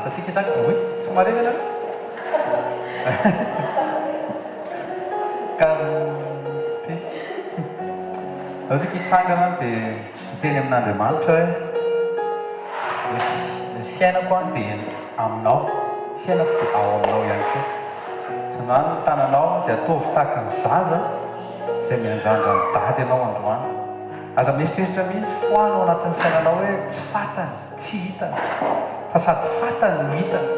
atsika zany oe tsy marena anao ka atsika hitsangana dia miteny amin'Andriamanitra hoe ny fiainako a dia aminao, fiainako dia ao aminao ihany koa. Tsy nano ny tananao dia ataovy tahaka ny zaza izay miandrandra ny dady ianao androany. Aza mieritreritra mihitsy foanao anatin'ny sainanao hoe tsy fatany, tsy hitany, fa sady fatany no hitany.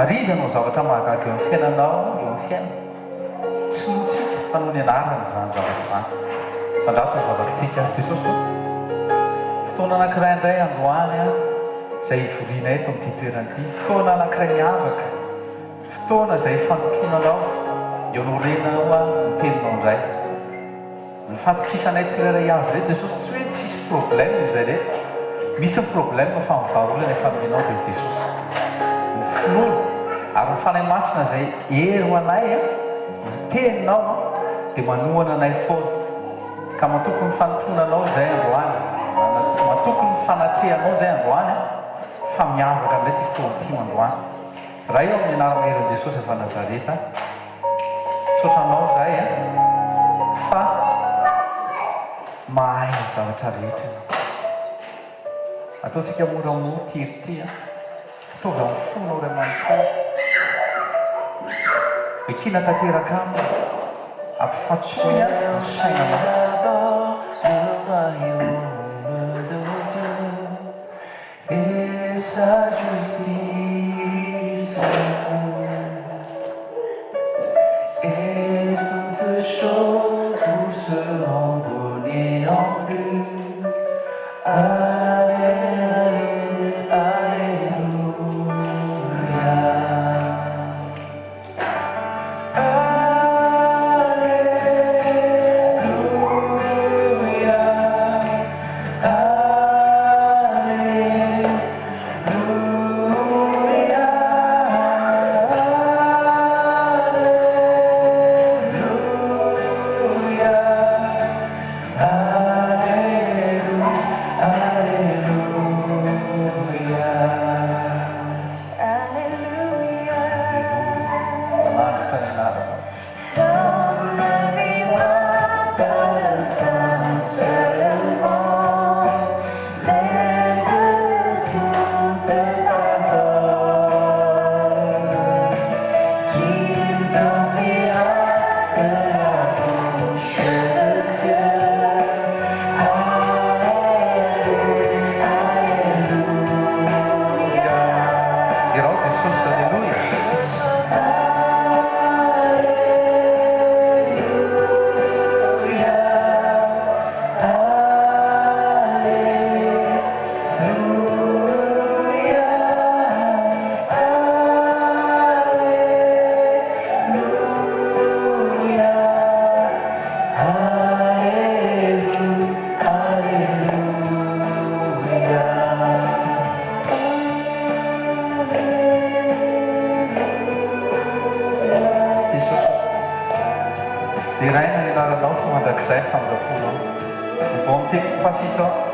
Ary izy ianao zavatra mahagaga eo amin'ny fiainanao, eo amin'ny fiainana. Tsy notsika fa noho ny anarany izany zavatra izany. Sandrato ny vavakantsika Jesosy. Fotoana anankiray indray androany izay hivoriana eto amin'ity toerana ity. Fotoana anankiray miavaka. Fotoana izay fanotronanao eo norenao ny teninao indray. Ny fatokisanay tsirairay avy reto Jesosy tsy hoe tsisy problème izay reto. Misy ny problème fa mivahaolana efa aminao dia Jesosy. Ny finoana ary ny fanahy masina izay hery ho anay ny teninao dia manohana anay foana. Ka matoko ny fanotronanao izay androany, matoko ny fanatrehanao izay androany fa miavaka amin'ilay fotoana ity androany. Raha io amin'ny anarana herin' Jesosy avy Nazareta, saotranao izay fa mahay ny zavatra rehetra. Ataontsika moramora tirity ataovy amin'ny fonao iray manontolo. Ekina tanteraka aminy ampifatosoy ny sainanao. Et sa justice et toutes choses vous seront données en lui.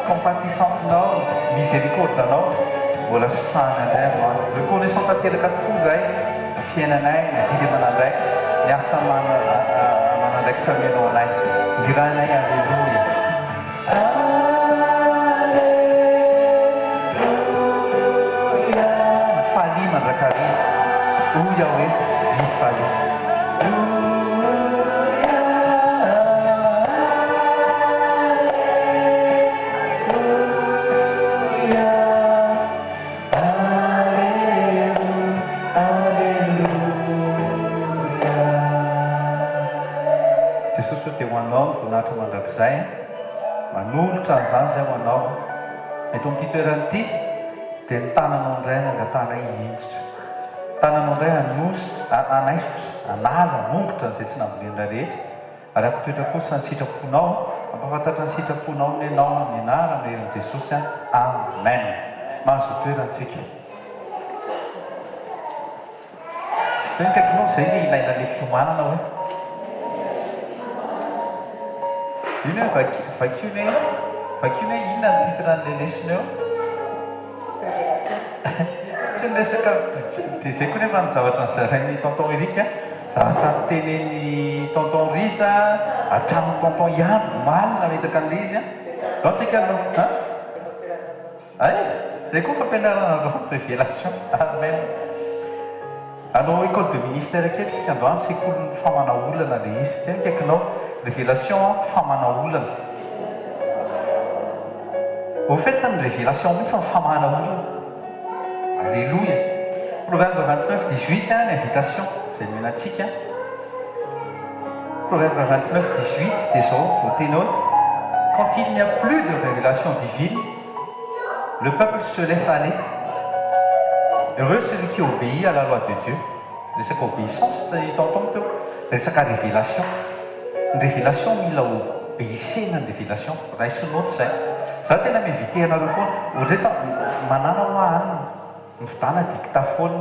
Compatissante-nao, miséricorde-nao, mbola sitrahana indray androany. Reconnaissant tanteraka tokoa izay fiainanay, nadidy aman'andraikitra, ny asa aman'andraikitra amianao anay. Ndiranay alleluia. Mifaly mandrakariva. Oya hoe mifaly. Voninahitra mandrakizay manolotra an'izany izay manao eto amin'ity toerana ity dia ny tananao indray nangatana hihinjitra, tananao indray hanositra, hanaisotra, hanala, mongotra izay tsy nambolena rehetra ary ampitoetra kosa ny sitraponao, ampafantatra ny sitraponao ny ianao amin'ny anarana herin' Jesosy. Amen. Mahazo toerantsika. Teny kaikinao izay ny ilaina le fiomanana hoe iny hoe vakiona inona ny titre an'ilay lesona eo? sy ny resaka dia zay koa nefa ny zavatra nyzarain'ny tonton Erika zavatra nytenen'ny tonton Rija hatramin'ny tonton Iandro malina metraka an'ilay izy a antsika aloha ay zay koa fampianarana andro révélation amen anao école de ministère aketsika androany sekoly famana olana le izy tena kaikinao révélation famana olana au fait ny révélation mihitsy ny famana olana alléluia proverbe 29:18 l'invitation zay menantsika proverbe 29:18 dia zao voateny hoe quand il n'y a plus de révélation divine le peuple se laisse aller. Heureux celui qui obéit à la loi de Dieu. C'est obéissance, c'est sa révélation. Une révélation, il a obéissé à une révélation. C'est une autre scène. Ça a été invité à la fois. Vous êtes manana ou un dictaphone.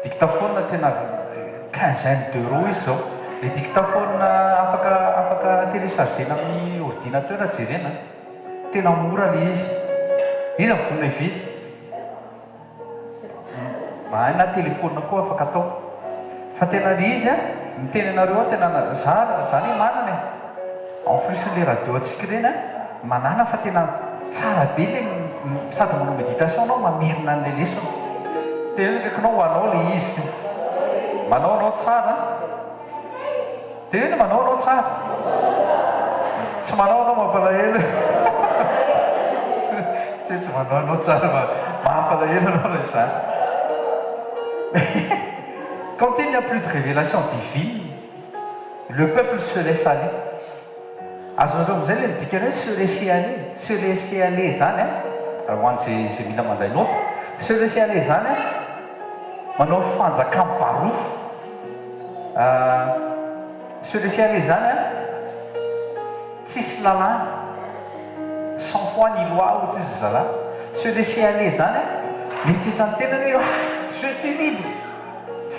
Dictaphone, c'est 15 d'euros. Les dictaphones, afaka télécharger dans l'ordinateur, c'est un amour à l'ise. Izy ny vonona vidy mahay na telefônina koa afaka atao fa tena ry izy a miteny anareo tena zany manana en plus le radio atsika ireny a manana fa tena tsara be le sady manao méditation anao mamerina an'le lesona tena kaikinao ho anao le izy manao anao tsara tena manao anao tsara tsy manao anao mampalahelo tsy manao anao tsara mampalahelo anao le zany quand il n'y a plus de révélation divine le peuple se laisse aller azonareo am'izay le midika hoe se laisser aller zany a ho an'zay mila mandray noty se laisser aller zany a manao fanjakam-baroa se laisser aller zany a tsisy lalàna sans foi ni loi ou tsisy zala se laisser aller zany a mieritreritra ny tenany hoe je suis libre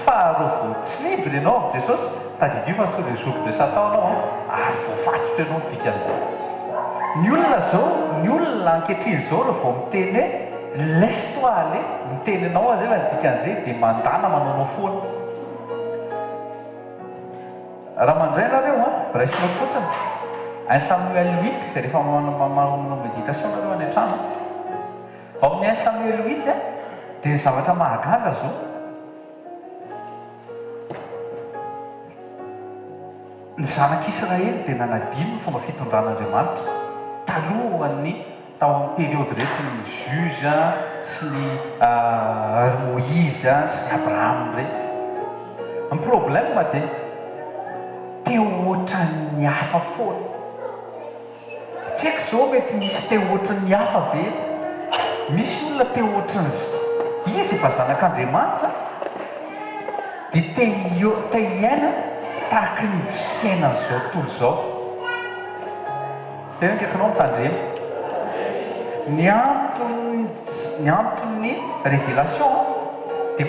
faharoa tsy libre ianao jesosy tadidio fa sous le joug de satan anao ary voafatotra ianao dikan'izay ny olona zao ny olona ankehitriny zao rehefa vao miteny hoe laisse toi aller miteny anao zay fa dikan'izay dia mandana manaonao foana raha mandray nareo raisinao fotsiny un Samuel 8 rehefa manao méditation nareo any an-trano ao amin'ny un Samuel 8 dia zavatra mahagaga zao ny zanak'Israely dia nanadino ny fomba fitondran'Andriamanitra talohan'ny tao amin'ny période rehetra ny juge sy ny Moïse sy ny Abraham reny ny problème dia teo ohatran'ny hafa foana tsy haiko zao mety misy teo ohatran'ny hafa vety misy olona teo ohatran'izy izy efa zanak'Andriamanitra dia te hiaina tahaka ny tsy fiainan'izao tontolo izao tena kaikanao mitandrema ny antony révélation dia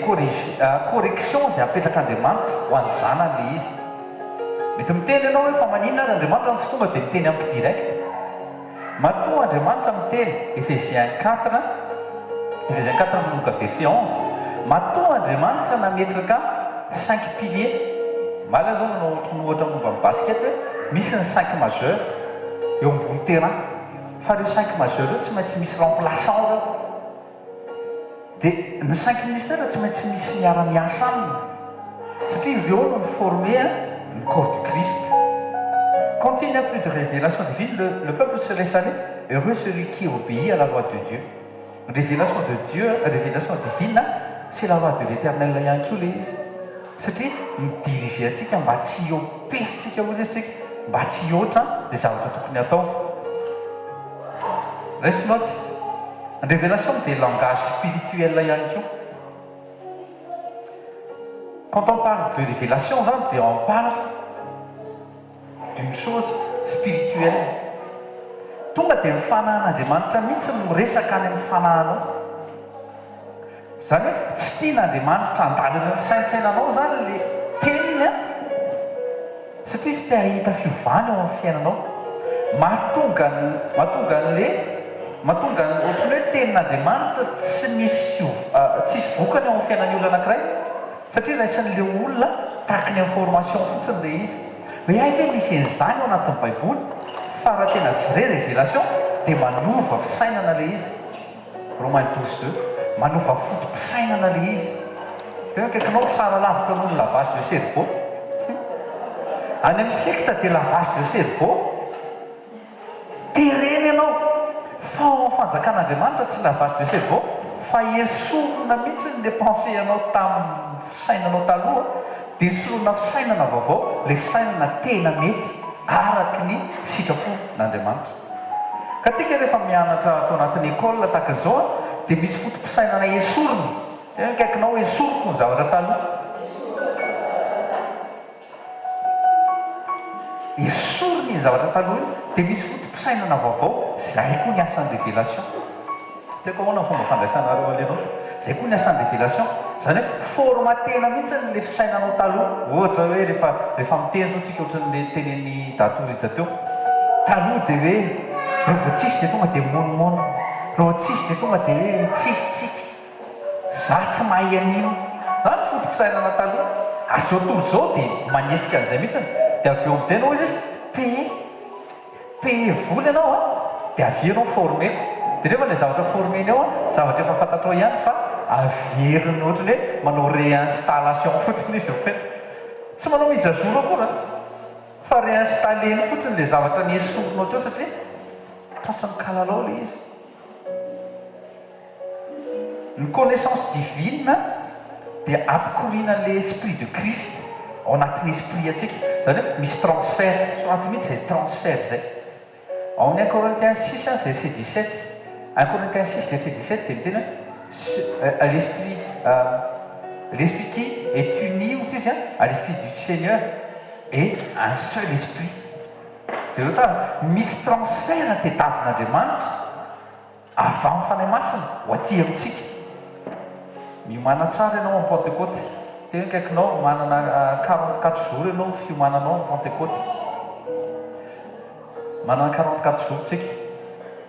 correction zay apetrakaandriamanitra ho an'ny zanany le izy mety miteny ianao hoe fa maninona ary andriamanitra tsy tonga dia miteny amiko direct matoa andriamanitra miteny Ephésiens 4 miloka verset 11 matoa andriamanitra nametraka 5 piliers mala zao manao ohatra momba amin'ny basket misy ny 5 majeur eo ambony terrain fa reo 5 majeur eo tsy maintsy misy remplaçant zao dia ny 5 ministère tsy maintsy misy miara-miasa aminy satria ireo no miforme le corps du Christ. Quand il n'y a plus de révélation divine, le peuple se laisse aller. Heureux celui qui obéit à la loi de Dieu. Révélation de Dieu, révélation divine, c'est la loi de l'Éternel ihany koa le izy. Satria midirige antsika mba tsy hiopefitsika ozy antsika, mba tsy hihoatra dia zavatra tokony atao. Reste note, révélation des langages spirituels ihany koa. Quand on parle de révélation, on parle d'une chose spirituelle. Tonga dia mifanan'Andriamanitra mihitsy miresaka any amin'ny fanahinao. Zany hoe tsy tian'Andriamanitra handalina ny saintsainanao zany le teniny satria tsy te hahita fiovana eo amin'ny fiainanao. Mahatonga an'le mahatonga ohatrany hoe tenin'andriamanitra tsy misy tsisy vokany ao amin'ny fiainan'ny olona anankiray satria raisan'le olona tahaka ny information fotsiny le izy hoe ay hoe misy an'izany ao anatin'ny baiboly fa raha tena vrai révélation dia manova fisainana le izy. Romains 12:2 manova fotom-pisainana le izy. tena kaikinao tsara lavitra noho ny lavage de cerveau any amin'ny secte dia lavage de cerveau tereny ianao fa ao amin'ny fanjakan'andriamanitra tsy lavage de cerveau fa esorona mihitsy le pensée anao tamin'ny fisainanao taloha dia esorona fisainana vaovao le fisainana tena mety araky ny sitrapon'andriamanitra. Ka tsika rehefa mianatra atao anatin'ny école tahaka izao dia misy fotom-pisainana esorony tena kaikinao esoroko ny zavatra taloha esorony ny zavatra taloha iny dia misy fotom-pisainana vaovao zay koa ny asan'ny révélation. tiako ahoana ny fomba fandraisanareo alenao zay koa ny asan'ny révélation zany hoe formatena mihitsy le fisainanao taloha. Ohatra hoe rehefa miteny zao tsika ohatran'le tenen'ny datoriza teo taloha dia hoe rehefa tsisy dia tonga dia monimony rehefa tsisy dia tonga dia hoe tsisitsika za tsy mahay anino zany fotom-pisainana taloha. azao tontolo zao dia manesika an'izay mihitsiny dia avy eo amin'izay anao izy paye voly ianao dia avy anao formeko dia rehefa ilay zavatra formeny ao zavatra efa fantatrao ihany fa averiny ohatrany hoe manao réinstallation fotsiny izy fait tsy manao mise à jour akory fa réinstalleny fotsiny le zavatra ny esorinao teo satria tratra ny kalalao le izy. Ny connaissance divine dia ampikoriana le esprit de Christ ao anatin'ny esprit atsika zany hoe misy transfert soaty mihitsy zay transfert zay ao amin'ny 1 Corinthiens 6 verset 17 1 Corinthiens 6 verset 17 dia miteny l'esprit qui est uni aussi à l'esprit du Seigneur et un seul esprit. Dia ohatra misy transfert tadiavin'Andriamanitra avy amin'ny fanahy masina ho aty amintsika. Miomana tsara ianao amin'ny Pentecôte tena kaikinao manana 44 jours ianao fiomananao amin'ny Pentecôte manana 44 jours tsika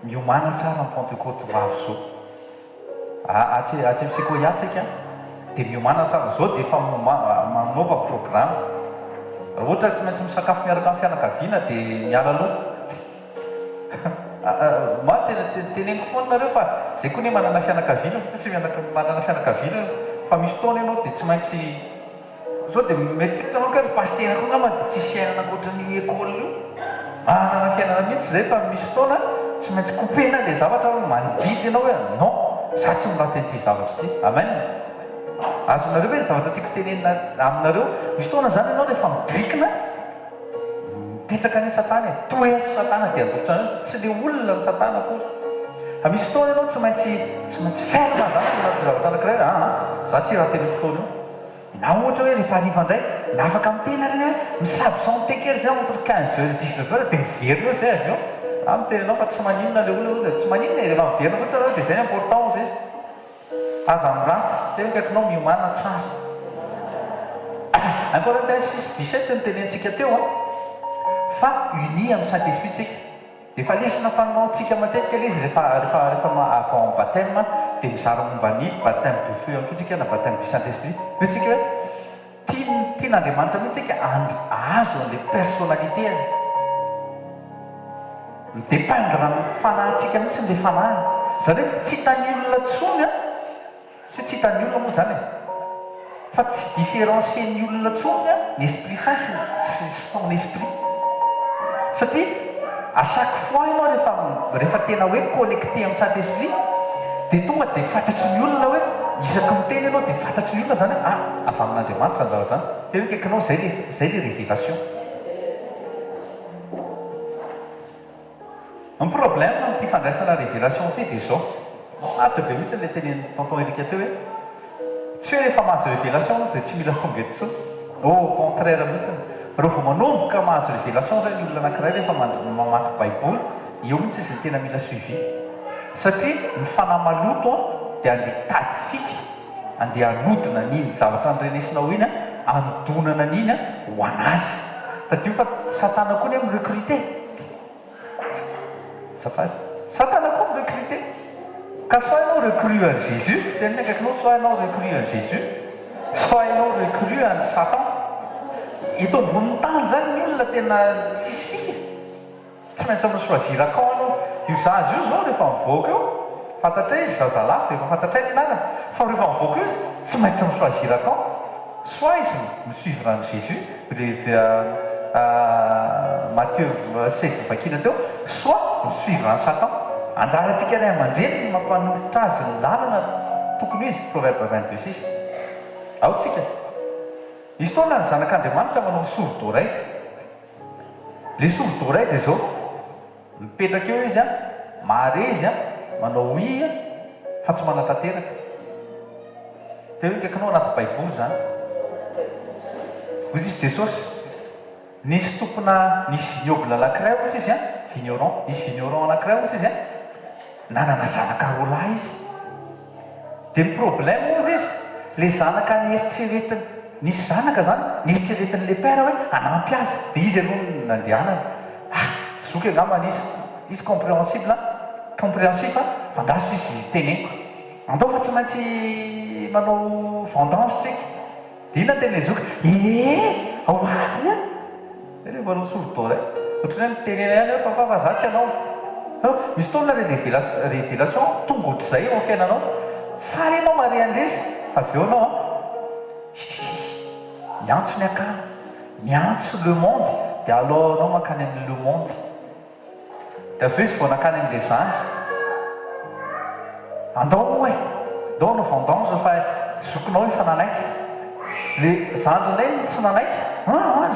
miomana tsara amin'ny Pentecôte mavo zao atsy amintsika hoe iatsika dia miomana tsara zao dia efa manaova programme. Raha ohatra tsy maintsy misakafo miaraka amin'ny fianakaviana dia miala aloha ma teneniko foana nareo fa zay koa ne manana fianakaviana fa tsy manana fianakaviana fa misy taona ianao dia tsy maintsy zao dia mety hitanao ka paster koa ngamba dia tsisy fiainana ankoatran'ny école io manana fiainana mihitsy zay fa misy taona tsy maintsy kopena le zavatra mandidy ianao hoe non za tsy miraty an'ity zavatra ity. Amen. Azonareo hoe zavatra tiako tenenina aminareo misy taona zany ianao rehefa midrikina mipetraka ny satana toeso satana dia andositra tsy le olona ny satana akory. Misy fotoana ianao tsy maintsy ferme zany anaty zavatra anankiray za tsy raha teny fotoana io na ohatra hoe rehefa hariva indray na afaka miteny reny hoe misabo santekery zay entre 15 heures et 19 heures dia miverina eo zay avy eo mitenanao fa tsy maninona le olona tsy maninona rehefa miverina fotsy anao dia zay ny important zay izy aza miraty tena kaikinao miomana tsara. 1 Corinthiens 6:17 nytenentsika teo fa uni amin'ny Saint-Esprit tsika dia efa lesina fanaontsika matetika le izy rehefa avy en baptême dia mizara momba ny baptême de feu ihany koa tsika na baptême du Saint-Esprit. Misy tsika hoe tian'Andriamanitra mihitsy tsika azo an'le personnalité midépendre amin'ny fanahintsika mihitsy n'le fanahiny zany hoe tsy hitany olona tsony tsy hitany olona moa zany fa tsy différencier ny olona tsony ny esprit saint sy son esprit satria à chaque fois ianao rehefa tena hoe connecté amin'ny Saint-Esprit dia tonga dia fantatry ny olona hoe isaky miteny ianao dia fantatry ny olona zany avy amin'Andriamanitra ny zavatra zany dia hoe kaikinao zay le révélation. Ny problème amin'ity fandraisana révélation ity dia zao aritra be mihitsy le tenen'ny tonton Erika teo hoe tsy hoe rehefa mahazo révélation dia tsy mila tonga eto tsony. Au contraire mihitsy rehefa manomboka mahazo révélation zany ny olona anankiray rehefa mamaky baiboly eo mihitsy izy tena mila suivi satria ny fanahy maloto dia andeha tady fika andeha anodina n'iny zavatra nyrenesinao iny anodonana n'iny ho anazy tadio fa satana koa ny amin'ny recruté satana koa mirecruté vérité. Ka sois-nous recru en Jésus, sois-nous recru en Jésus, sois-nous recru en Satan. Eto ambony tany zany ny olona tena tsisy fika. Tsy maintsy choisir camp aloha. Io zaza io zao rehefa mivoaka eo, fantatra izy zazalahy dia efa fantatra ny anarany. Fa rehefa mivoaka io izy tsy maintsy choisir camp. Soit izy suivre en Jésus, Matthieu 16 vakina teo, soit suivre en Satan. Anjarantsika ray aman-dreny mampanolotra azy ny lalana tokony izy, Proverbe 22:6. Ao tsika. Izy foana ny zanak'Andriamanitra manao sorodoray. Le sorodoray dia zao mipetraka eo izy mare izy manao i fa tsy manatanteraka. Teo ndraikinao anaty baiboly zany. Hozy izy Jesosy nisy tompona nisy vignoble anankiray ozy izy vigneron, nisy vigneron anankiray ozy izy nanana zanaka roa lahy izy. Dia ny problème ozy izy le zanaka nieritreretiny nisy zanaka zany nieritreretin'le père hoe anampy azy dia izy aloha nandehanana. Zoky angamba izy compréhensible fandaso izy teneniko andao fa tsy maintsy manao vendange tsika. Dia ina tena zoky ao aia rehefa manao sorodoray ohatrany mitenena ihany hoe papa fa za tsy anao. Misy fotoana révélation tonga ohatr'izay eo amin'ny fiainanao fa renao mare andresy avy eo anao miantso ny akany miantso le monde dia alors anao mankany amin'ny le monde. Dia avy eo izy vao nankany amin'ilay zandry andao e andao no vendange fa zokinao efa nanaiky. Le zandry indray tsy nanaiky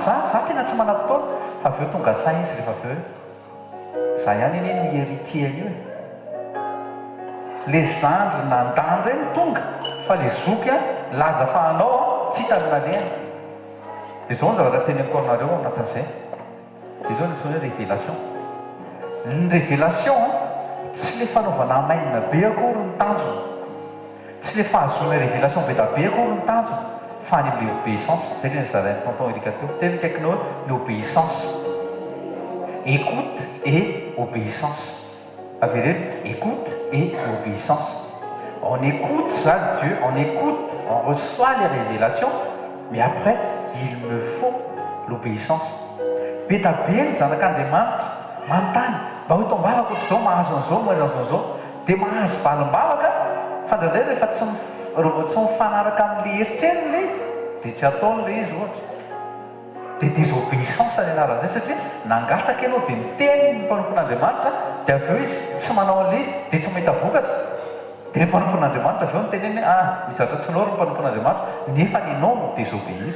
za tena tsy manam-potoana fa avy eo tonga say izy rehefa avy eo za ihany iny no héritier io e. Le zandry nandandra iny tonga fa le zoky laza fa anao tsy hitany nalehana. Dia zao ny zavatra teneniko aminareo anatin'izay. Dia zao ny hoe révélation. Ny révélation tsy le fanaovana mainina be akory ny tanjona, tsy le fahazoana révélation be da be akory ny tanjona, fa ny amin'ny obéissance. Zay le zarain'ny tonton Erika teo teny kaikinao ny obéissance. Écoute et obéissance. Avéré, écoute et obéissance. On écoute ça, Dieu, on écoute, on reçoit les révélations, mais après, il me faut l'obéissance. Be da be ny zanak'Andriamanitra manontany mba hoe tombavako ohatr'izao mahazo an'izao mahazo an'izao dia mahazo valim-bavaka fa ndraindray rehefa tsy mifanaraka amin'le eritreriny le izy dia tsy ataony le izy ohatra. Dia désobéissance ny anaran'izay satria nangataka ianao dia miteny ny mpanompon'Andriamanitra dia avy eo izy tsy manao an'le izy dia tsy mahita vokatra. Dia ny mpanompon'Andriamanitra avy eo niteneny misy zavatra tsy nao ry mpanompon'Andriamanitra nefa ny ianao no désobéir.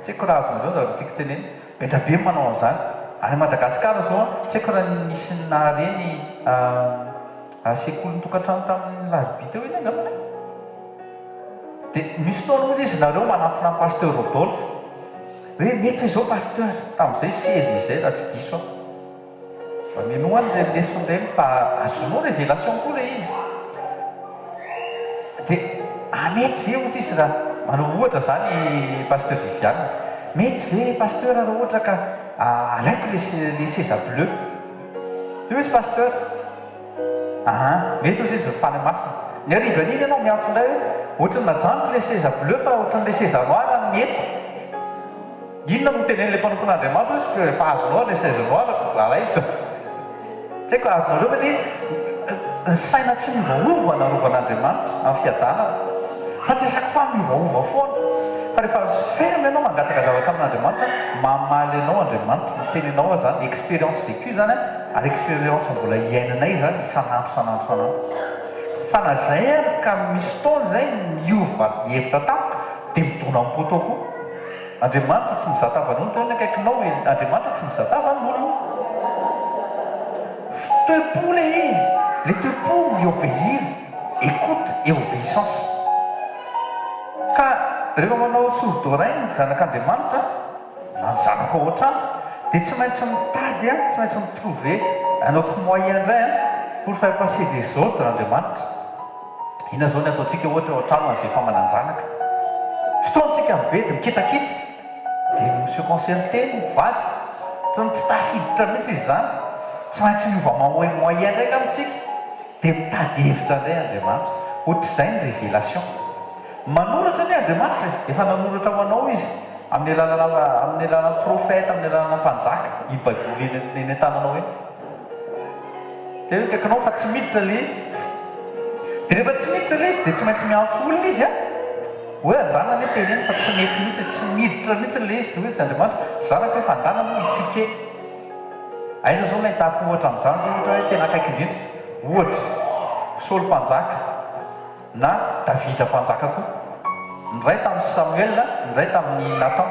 Tsy haiko raha azon'izao zavatra tiako teneny be da be manao an'izany. Any Madagasikara zao tsy haiko raha nisy nareny sekoly tokantrano tamin'ny Larbi teo iny angamba. Dia misy fotoana moa izy nareo manantona pasteur Rodolphe hoe mety izao pasteur tamin'izay 16 izay raha tsy diso aho. Mba menoany le leçon ireny fa azonao révélation koa le izy. Dia mety ve ozy izy raha manao ohatra zany pasteur Viviane, mety ve pasteur raha ohatra ka alaiko les seza bleu. Io izy pasteur mety ozy izy fany masina ny arivan'iny ianao miantso indray ohatrany najanoko le seza bleu fa ohatran'le seza noir mety. Inona no tenen'le mpanompon'Andriamanitra izy fa azonao le seza noir alaiza. Tsy haiko azonareo mety izy ny saina tsy miovaova na rovan'Andriamanitra amin'ny fiadanana fa tsy asaky fa miovaova foana. Fa rehefa ferme ianao mangataka zavatra amin'Andriamanitra mamaly ianao Andriamanitra mitenenao zany expérience vécue zany ary expérience mbola iainanay zany isan'andro. Fa na zay ka misy fotoana zay miova hevitra tampoka dia midona amin'ny poto koa. Andriamanitra tsy mizatavan'olona teo ny akaikinao hoe Andriamanitra tsy mizatavan'olona. Fitepo le izy, le tepo miobéir, écoute et obéissance. Ka rehefa manao sorodoray ny zanak'Andriamanitra na ny zanaka ao an-trano dia tsy maintsy mitady tsy maintsy mitrouver un autre moyen indray pour faire passer des ordres Andriamanitra. Ina zao ny ataontsika ohatra ao an-trano azay efa manan-janaka. Fotoantsika be dia mikitakita dia monsieur concerté mivady tsy tafiditra mihitsy izy zany. Tsy maintsy miova moyen ndraiky amintsika dia mitady hevitra indray Andriamanitra ohatr'izay ny révélation manoratra ny Andriamanitra efa nanoratra ho anao izy amin'ny alalana profeta amin'ny alalana mpanjaka i baiboly eny an-tananao eny dia kaikanao fa tsy miditra le izy dia rehefa tsy miditra le izy dia tsy maintsy mianfo olona izy a hoe andanany teny eny fa tsy mety mihitsy tsy miditra mihitsy le izy hoe izy Andriamanitra zanaka hoe fa andanany ho itsike aiza zao nahitako ohatra amin'izany ohatra hoe tena akaiky indrindra ohatra Saoly mpanjaka na Davida mpanjaka koa ndray tamin'ny Samuel ndray tamin'ny Nathan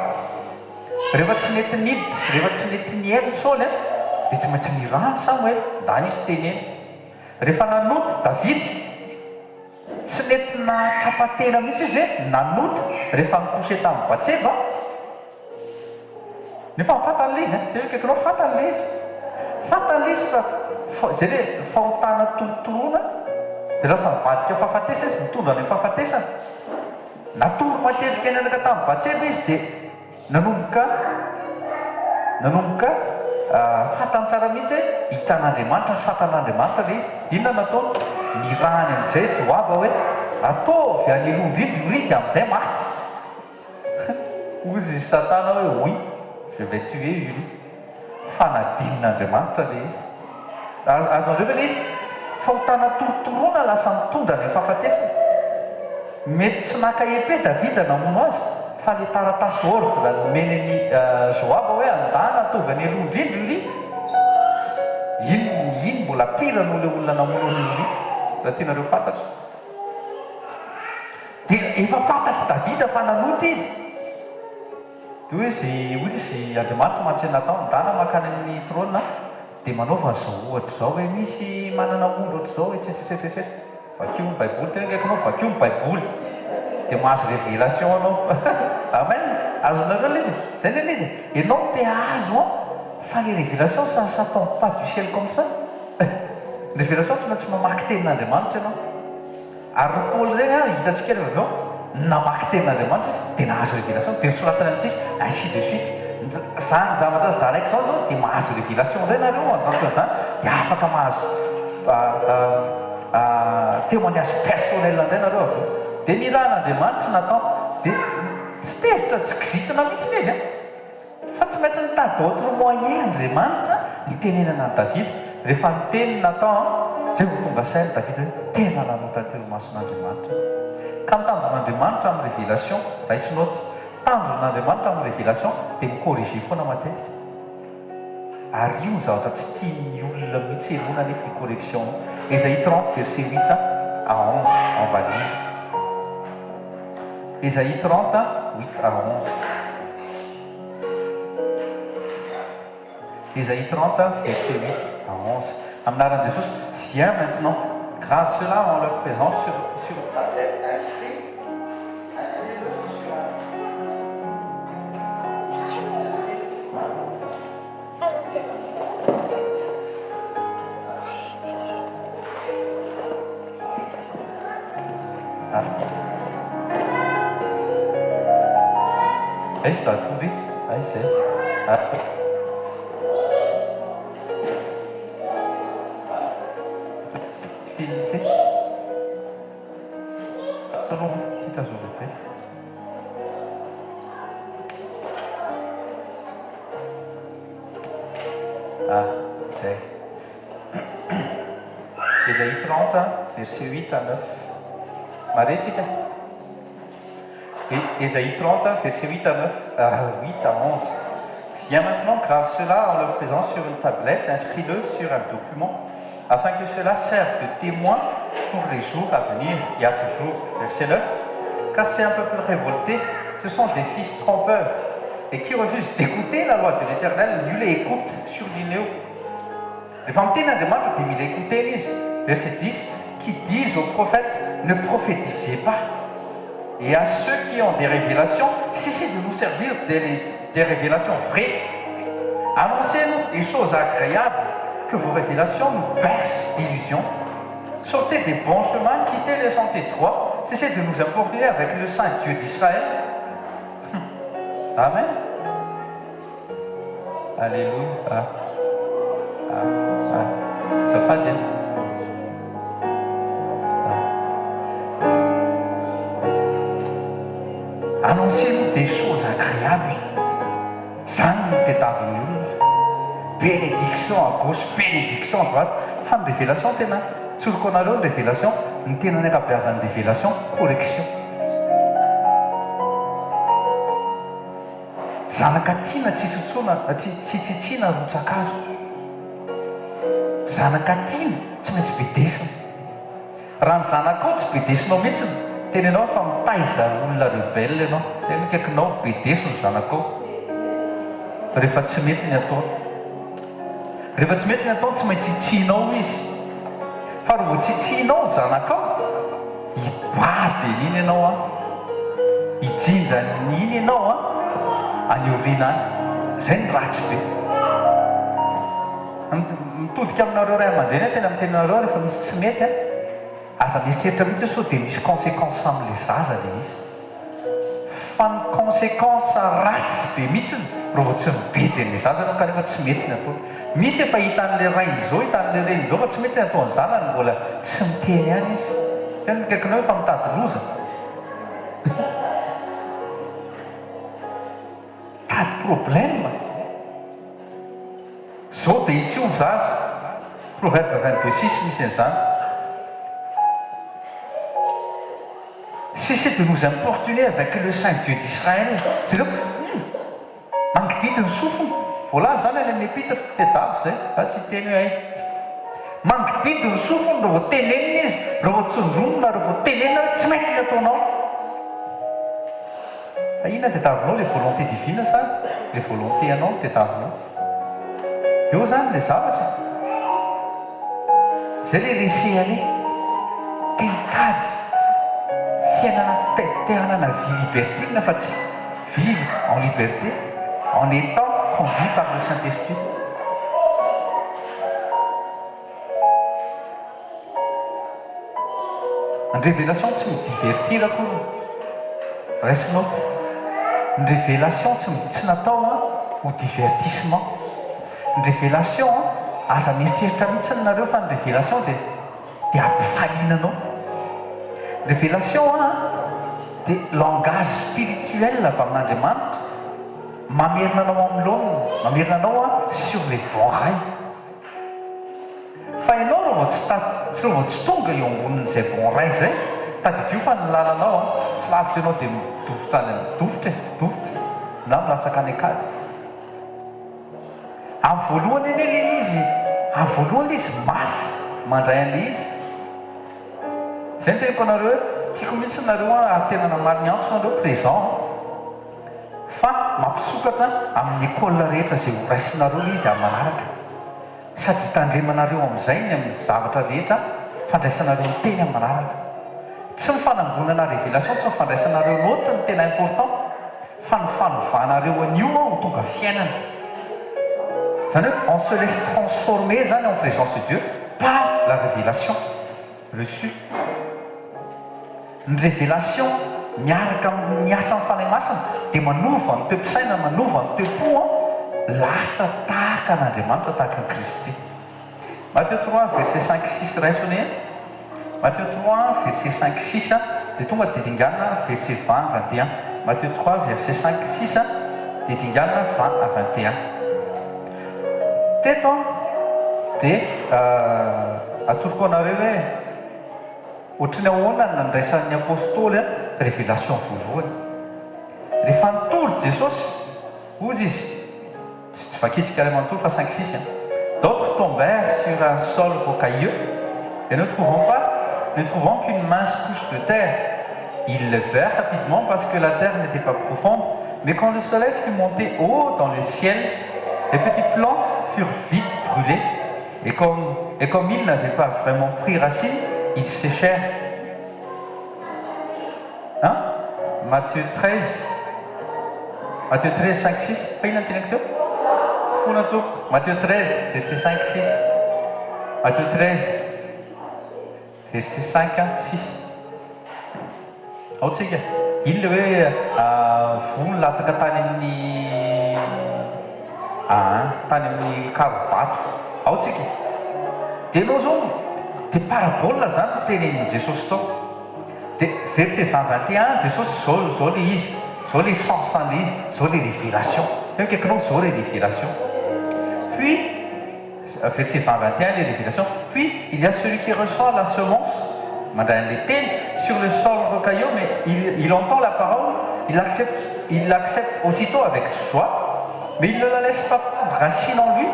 rehefa tsy nety niditra rehefa tsy nety nihery Saoly dia tsy maintsy nirano Samuel ndany izy teny eny rehefa nanoto Davida tsy nety natsapatena mihitsy izy hoe nanoto rehefa nikose tamin'ny Batseba nefa mifantan'le izy dia hoe kaikanao fantan'le izy fantan'le izy fa zay le fahotana torotoroana dia lasa mivadika fahafatesana izy mitondra ny fahafatesana natory matetika ny anaka tamin'ny Batseba izy dia nanomboka fantany tsara mihitsy hoe hitan'Andriamanitra sy fantan'Andriamanitra le izy inona nataony nirahany amin'izay Joaba hoe ataovy any elondridy uridy amin'izay maty ozy Satana hoe oui je vais tuer Uri fanadin'Andriamanitra le izy azonareo ve le izy fahotana torotoroana lasa mitondra ny fahafatesana mety tsy naka epée Davida namono azy fa le taratasy ordre nomen'ny Joaba hoe andana atovy any elondrindro Uri iny mbola pira no le olona namono ny Uri raha tianareo fantatra dia efa fantatry Davida fa nanoty izy dia hoe izy Andriamanitra mantsy natao midana makany amin'ny trôna dia manaova zao ohatra zao hoe misy manana ondro ohatr'izao etsetsetsetsetsetra vakio ny baiboly tena kaikanao vakio ny baiboly dia mahazo révélation anao amen azonareo le izy zay le izy ianao te azo fa les révélations ça ne tombe pas du ciel comme ça révélation tsy maintsy mamaky tenin'Andriamanitra ianao ary Paul regny hitantsika avy eo namaky tenin'Andriamanitra izy dia nahazo révélation dia soratany amintsika ainsi de suite zany zavatra zaraiky zao zao dia mahazo révélation indray nareo andakon'izany dia afaka mahazo témoignage personnel indray nareo avy eo dia ny rahan'Andriamanitra natao dia tsy tezitra tsy kizitina mihitsy izy fa tsy maintsy nitady d'autre moyen Andriamanitra nitenenana ny Davida rehefa niteny natao zay ho tonga sainy Davida hoe tena nanota telo-mason'Andriamanitra ka mitanjon'Andriamanitra amin'ny révélation raisy noty tanjon'Andriamanitra amin'ny révélation dia micorrige foana matetika ary io zavatra tsy tiany olona mihitsy elona nefa correction Ésaïe 30 verset 8 à 11 on va lire Ésaïe 30 8 à 11 Ésaïe 30 verset 8 à 11 Amenaran Jésus viens maintenant grave cela en leur faisant sur Aí está, tudo isso. Aí sim. Solo kita sulit ya. C'est Ésaïe 30, verset 8 à 9. Marética. Et Ésaïe 30, verset 8 à 9, 8 à 11. Viens maintenant, grave cela en leur faisant sur une tablette, inscris-le sur un document, afin que cela serve de témoin pour les jours à venir. Il y a toujours, verset 9, car c'est un peuple révolté, ce sont des fils trompeurs, et qui refusent d'écouter la loi de l'Éternel, nul les écoute sur l'Inéo. Les femmes demandent de l'écouter, verset 10, qui disent aux prophètes, ne prophétisez pas. Et à ceux qui ont des révélations, cessez de nous servir des révélations vraies. Annoncez-nous des choses agréables, que vos révélations nous bercent d'illusions. Sortez des bons chemins, quittez les sentiers étroits, cessez de nous importuner avec le Saint Dieu d'Israël. Amen. Alléluia. Ça va bien. Annoncez-nous des choses agréables. Zany no tetavin'ny olona. Bénédiction à gauche, bénédiction à droite. Fa ny révélation tena tsoroko anareo ny révélation, ny tena ny ankabeazan'ny révélation, correction. Zanaka tiana tsy tsotsoana, tsy tsitsiana rotsakazo. Zanaka tiana tsy maintsy bedesina. Raha ny zanakao tsy bedesinao mihitsiny, tena ianao fa mitaiza olona rebelle ianao. Tena kaikinao bedesina ny zanakao. Rehefa tsy mety ny ataony. Rehefa tsy mety ny ataony tsy maintsy tsihinao izy. Fa rehefa tsitsihinao ny zanakao, hibady iny ianao a. Hijinja iny ianao a. Any aoriana any. Zay ny ratsy be. Mitodika aminareo ray aman-dreny tena mitenanareo rehefa misy tsy mety a. Aza mieritreritra mihitsy sao dia misy conséquence amin'ilay zaza le izy. Fa ny conséquence ratsy be mihitsiny rehefa tsy mibedy an'ilay zaza ianao kanefa tsy mety ny atao. Misy efa hitan'ilay rain'izao, hitan'ilay ren'izao fa tsy mety ny ataon'ny zanany mbola tsy miteny any izy. Tena mikaikinao efa mitady loza. Tady problème. Zao dia itsio ny zaza. Proverbe 22:6 misy an'izany. Cessez de nous importuner avec le Saint Dieu d'Israël. Jereo mangididy ny sofiny. Voalaza zany any amin'ny epitra tedavy zay. Fa tsy teny hoe izy. Mangididy ny sofiny rehefa tenenina izy. Rehefa tsondronina rehefa tenenina tsy mety ny ataonao. Fa inona tediavinao les volontés divines sa les volontés anao tediavinao. Eo zany le zavatra. Zay le laisser aller. Tentady. Fiainana te-hanana vie libertine fa tsy vivre en liberté en étant conduit par le Saint-Esprit. Ny révélation tsy midivertir akory. Reste note. Ny révélation tsy natao ho divertissement. Ny révélation aza mieritreritra mihitsy nareo fa ny révélation dia ampifaliananao. Révélation dia langage spirituel avy amin'Andriamanitra mamerina anao amin'ny laoniny, mamerina anao sur les bons rails. Fa ianao rehefa tsy tonga eo ambonin'izay bon rail zay, tadidio fa ny lalanao tsy lavitra ianao dia midofotra any dofotra na milatsaka any akady. Amin'ny voalohany eny ilay izy, amin'ny voalohany izy mafy mandray an'ilay izy. Zay ny teniko anareo hoe tiako mihitsy nareo ary tena namary ny antso nareo présent fa mampisokatra amin'ny école rehetra izay ho raisinareo izy amin'ny manaraka. Sady hitandremanareo amin'izay ny amin'ny zavatra rehetra fandraisanareo ny teny amin'ny manaraka. Tsy mifanangonana révélation, tsy mifandraisanareo loatra ny tena important fa ny fanovanareo an'io ho tonga fiainana. Zany hoe on se laisse transformer zany en présence de Dieu par la révélation reçue. Ny révélation miaraka amin'ny asan'ny fanahy masina dia manova ny toe-pisaina, manova ny toe-po lasa tahaka an'Andriamanitra, tahaka ny Kristy. Matthieu 3 verset 5-6 raisonné. Matthieu 3 verset 5-6 dia tonga didinganana verset 20-21. Matthieu 3 verset 5-6 didinganana 20-21. Teto dia atoroko anareo hoe ohatrany ahoana ny nandraisan'ny apôstôly révélation voalohany. Rehefa nitory Jesosy, ozy izy, tsy vakitsika ilay manontolo fa 5-6. D'autres tombèrent sur un sol rocailleux et ne trouvant qu'une mince couche de terre, ils levèrent rapidement parce que la terre n'était pas profonde. Mais quand le soleil fut monté haut dans le ciel, les petits plants furent vite brûlés et comme ils n'avaient pas vraiment pris racine, ils séchèrent. Hein? Matthieu 13, 5-6. Pas une intellectuelle? Matthieu 13, verset 5-6. Matthieu 13, verset 5-6. Aotsika. Iny le hoe voly latsaka tany amin'ny karobato. Aotsika. Dia anao zao dia parabole zany no tenenin' Jesosy tao. Dia verset 20-21 Jesosy zao le izy zao les sensana izy, zao les révélation. Kaikinao zao les révélation. Puis, verset 20-21, les révélations. Puis, il y a celui qui reçoit la semence, madame l'été, sur le sol rocailleux, mais il entend la parole, il l'accepte aussitôt avec joie, mais il ne la laisse pas prendre racine en lui,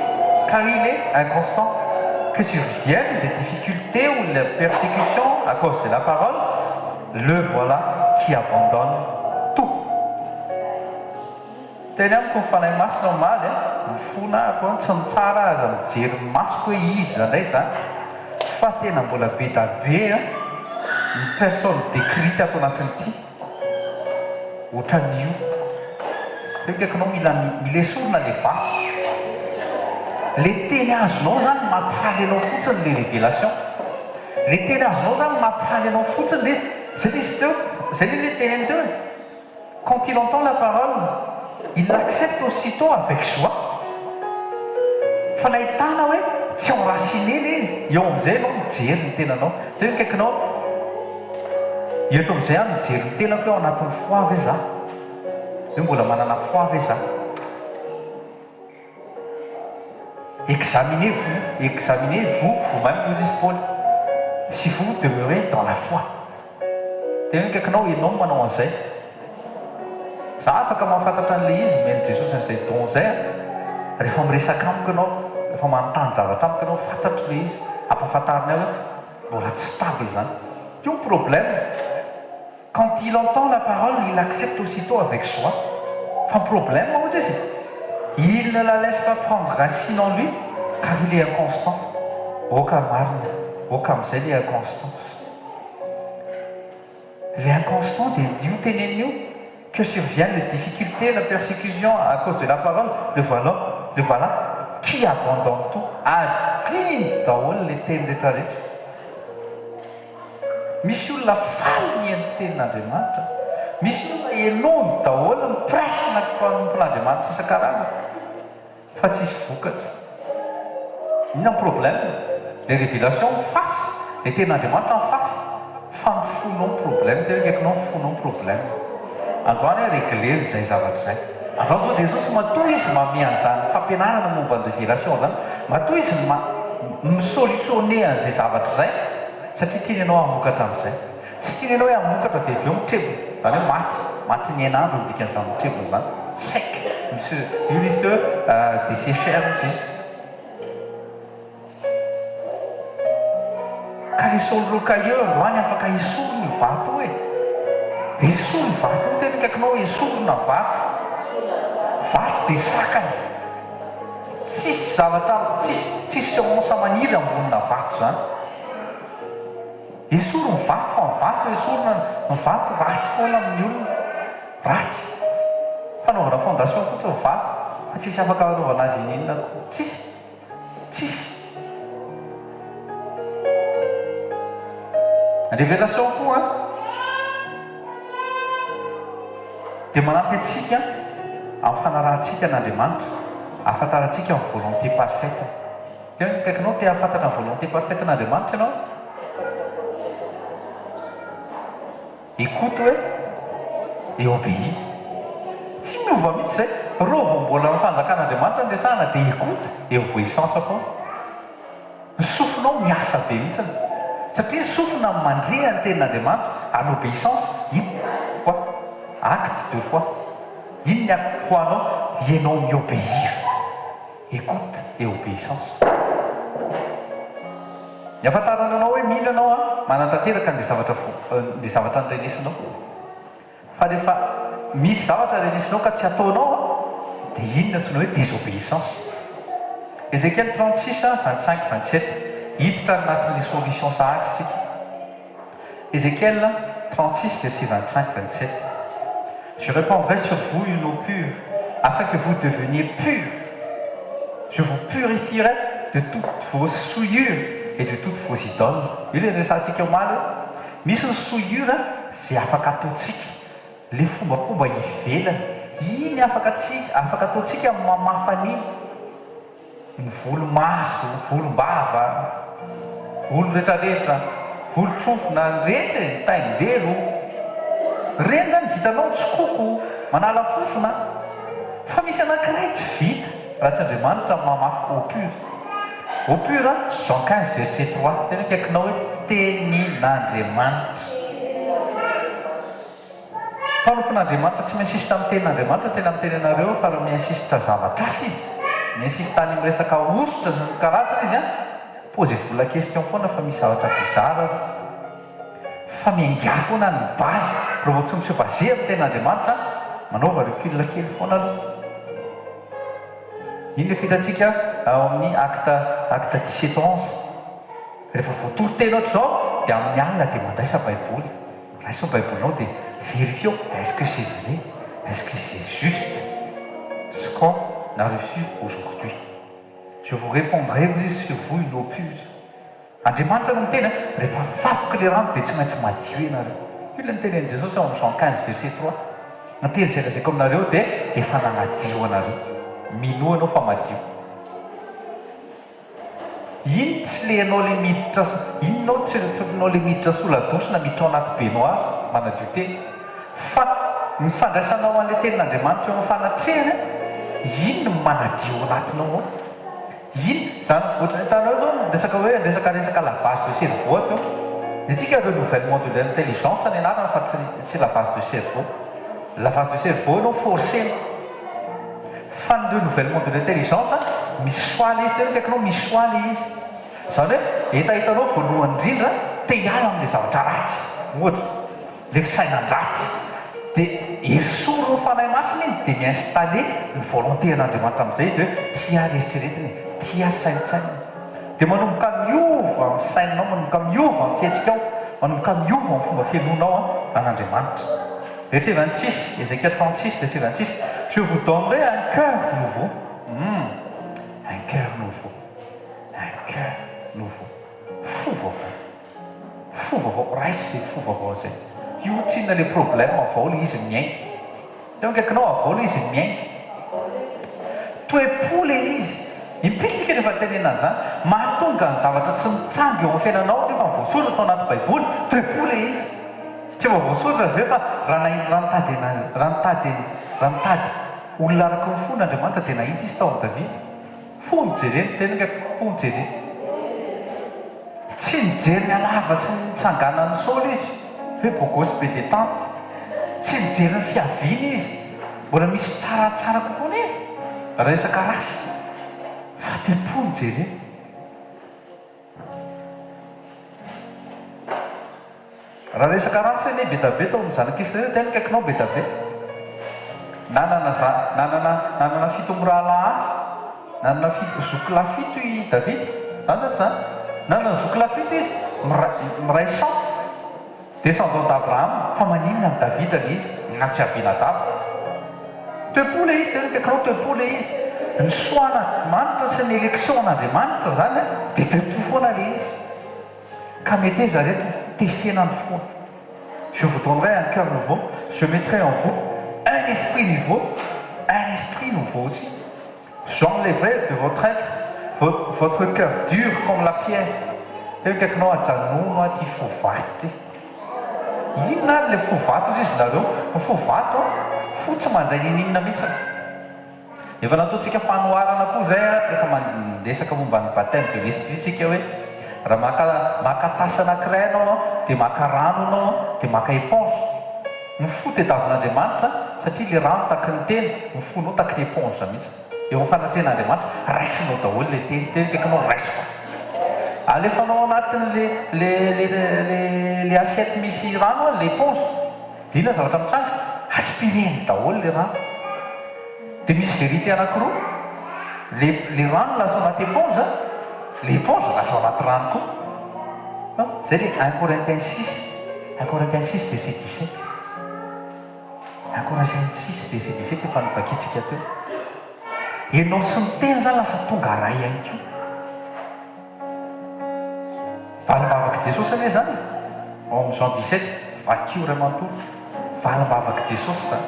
car il est inconstant. Que surviennent des difficultés ou la persécution à cause de la parole, le voilà qui abandonne tout. Tena kofana maso normal mifona ako tsy mitsara aza mijery masoko hoe izy zandray zany fa tena mbola be da be ny personne décrite ato anatin'ity ohatran'io kaikinao mila esorina le vato le teny azonao zany mampifaly anao fotsiny le révélation le teny azonao zany mampifaly anao fotsiny c'est le teny teo quand il entend la parole il l'accepte aussitôt avec joie fa nahitana hoe tsy enraciné le izy eo am'izay anao mijery ny tenanao teo kaikinao eto am'izay any mijery ny tenako eo anatin'ny foi ve za hoe mbola manana foi ve za examinez-vous vous-même nous dit Paul si vous demeurez dans la foi tena kaikinao ianao manao an'izay za afaka mahafantatra an'le izy meny Jesosy n'izay don zay rehefa miresaka amiko ianao rehefa manontany zavatra amiko ianao fantatro le izy ampafantarina hoe mbola tsy stable zany io problème quand il entend la parole il accepte aussitôt avec joie fa problème ozy izy il ne la laisse pas prendre racine en lui car il est inconstant oka marina oka am'izay le inconstance le inconstant de io tenen'io que surviennent les difficultés, la persécution à cause de la parole, le voilà qui abandonne tout, adiny daholo le teny rehetrarehetra. Misy olona faly mihaino tenin'Andriamanitra, misy olona enony daholo mipresina mpanompon'Andriamanitra isan-karazany, fa tsisy vokatra. Inona ny problème? Les révélations mifafy, le tenin'Andriamanitra mifafy, fa mifonao ny problème, tena kaikinao mifonao ny problème. Androany réglé zay zavatra zay androany zao Jesosy matoa izy mamia an'izany fampianarana momba ny révélation zany matoa izy misolutionné an'izay zavatra zay satria tiany ianao hamokatra amin'izay tsy tiany ianao hoe hamokatra dia aveo mitrebo zany hoe maty ny ainandro ny dikan'izany mitrebo zany sec monsieur juriste de séchère izy ka isolo rocailleux androany afaka isolo ny vato hoe esolo vato ny tena kaikinao esolona vato dia sakana tsisy zavatra tsisy semence maniry ambonina vato zany esolo ny vato fa ny vato esolona ny vato ratsy foana amin'ny olona ratsy fanaovana fondation fotsiny ny vato fa tsisy afaka anaovana azy ininona tsisy révélation koa dia manampy antsika amin'ny fanarahantsika n'Andriamanitra ahafantarantsika ny volonté parfaite tena kaikinao te ahafantatra ny volonté parfaite n'Andriamanitra ianao écoute hoe et obéis tsy miova mihitsy zay reo vao mbola ny fanjakan'Andriamanitra ndresana dia écoute et obéissance foa ny sofinao miasa be mihitsiny satria sofina mandrea ny tenin'Andriamanitra à l'obéissance ino fois acte deux fois ino ny acte foanao ianao miobéir écoute et obéissance ny afantarana anao hoe mila anao a manantanteraka n'le zavatra nyrenesinao fa rehefa misy zavatra renesinao ka tsy ataonao a dia inona antsoina hoe désobéissance Ézéchiel 36 25 27 hiditra anatin'le solution sahatra isika Ézéchiel 36 verset 25 27 je répandrai sur vous une eau pure afin que vous deveniez purs je vous purifierai de toutes vos souillures et de toutes vos idoles io le resantsika omaly misy ny souillure zay afaka ataontsika le fombafomba ivelany iny afaka ataontsika mamafany ny volomaso volombava volo rehetrarehetra volotsofona ny rehetra ny taindelo reny zany vitanao tsokoko manala fofona fa misy anankiray tsy vita raha tsy andriamanitra mamafy opura Jean 15 verset 3 tena kaikinao hoe tenin'andriamanitra mpanompon'andriamanitra tsy miinsiste amin'ny tenin'andriamanitra tena amin'ny tenenareo fa raha miinsiste zavatra hafa izy miinsiste tany amin'ny resaka ositra ny karazana izy a pose vola question foana fa misy zavatra bizara fa miainga foana ny base raha vao tsy miseho basé amin'ny tenin'andriamanitra manaova recul kely foana aloha iny le fitantsika ao amin'ny acte 17 11 rehefa voatory teny ohatra zao dia amin'ny alina dia mandraisa baiboly raisa baibolinao dia vérifiez est-ce que c'est vrai est-ce que c'est juste ce qu'on a reçu aujourd'hui je vous répondrai vous sur vous une eau pure andriamanitra no miteny rehefa vafoka le rano dia tsy maintsy madio ianareo io le nitenen'i Jesosy ao amin'ny Jean 15 verset 3 nateny zay lazaiko aminareo dia efa nanadio anareo mino anao fa madio iny tsy le anao le miditra inonao tsy anao le miditra soladosina miditra ao anaty benoir manadio teny fa ny fandraisanao an'le tenin'andriamanitra eo amin'ny fanatrehana iny no manadio anatinao ao iny zany ohatrany tanao zao resaka lavage de cerveau atao itsika renouvellement de l'intelligence ny anarana fa tsy lavage de cerveau lavage de cerveau anao forcé fa ny renouvellement de l'intelligence misy soaly izy tena kaikinao misy soaly izy zany hoe etahitanao voalohany indrindra te hiala amin'le zavatra ratsy ohatra le fisainandratsy dia esorony ho fanahy masina iny dia miinstalle ny volonté an'andriamanitra amin'izay izy dia hoe tia rehetriretiny tia saintsaina dia manomboka miova amin'ny saininao manomboka miova amin'ny fihetsikao manomboka miova amin'ny fomba fiainonao an'andriamanitra verset 26 Ézéchiel 36 verset 26 je vous donnerai un cœur nouveau un cœur nouveau un cœur nouveau fo vaovao raisy fo vaovao zay io tsy inona le problème avao le izy miaingy eo kaikinao avao le izy miaingy toe-po le izy impitsika rehefa tenena zany mahatonga ny zavatra tsy mitsangy eo amin'ny fiainanao nefa voasoratra ao anaty baiboly toe-po le izy tsy efa voasoratra aveo fa raha nitady olona araka ny fon'andriamanitra dia nahita izy tao amin'ny David fo mijereny tena ndraiky fo mijereny tsy mijery ny alava sy nitsangana ny saoly izy hoe bogosy be détente tsy mijery ny fiaviana izy mbola misy tsaratsara kokoa ny resaka rasy fa toe-po mijereny raha resaka rasy eny be dabe tao amin'ny zanak'Israely tena kaikinao be dabe nanana fitomborala hafa nanana zoky lafito i David zany zany zany nanana zoky lafito izy miray cent descendant d'Abraham fa maninona ny David le izy nantsy Abinadab toe-po le izy tena kaikinao toe-po le izy ny soan'andriamanitra sy ny élection an'andriamanitra zany dia toe-po foana le izy ka mety zareto tefiana ny foana je vous donnerai un cœur nouveau je mettrai en vous un esprit nouveau aussi j'enlèverai de votre être votre cœur dur comme la pierre tena kaikinao ajanono aty fovaty inona ary le fovato izy izy nareo ny fovato fo tsy mandray ninina mihitsy efa nataontsika fanoharana koa zay efa mandesaka momba ny baptême de l'esprit tsika hoe raha maka tasy anankiray anao dia maka rano anao dia maka éponge ny fo tediavin'andriamanitra satria le rano taky ny teny ny fonao taky ny éponge mihitsy eo amin'ny fanatrehan'andriamanitra raisinao daholo le teny teny kaikinao raisiko alefanao anatiny le assiette misy rano le éponge dia inona zavatra mitranga aspireny daholo le rano dia misy vérité anankiroa le rano lasa ao anaty éponge l'éponge lasa ao anaty rano koa zay le 1 Corinthiens 6 verset 17 1 Corinthiens 6 verset 17 efa nibakitsika teo ianao sy ny teny zany lasa tonga ray ihany koa valim-bavaky Jesosy ane zany ao amin'ny Jean 17 vakio ray manontolo valim-bavaky Jesosy zany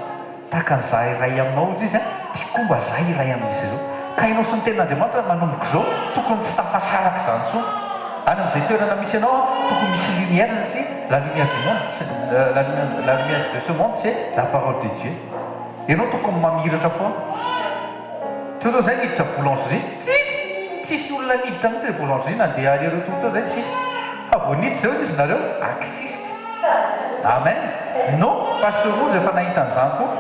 tahaka ny za iray aminao izy izy tiako mba za iray amin'izy ireo ka ianao sy ny tenin'andriamanitra manomboka zao tokony tsy tafasaraka zany so any amin'izay toerana misy ianao tokony misy lumière satria la lumière du monde la lumière de ce monde c'est la parole de Dieu ianao tokony mamiratra foana teo zao zay niditra boulangerie tsisy olona niditra mihitsy le boulangerie nandeha areo toko teo zay tsisy fa vao niditra zao izy nareo aksisika amen non pasteur rozy efa nahita an'izany koa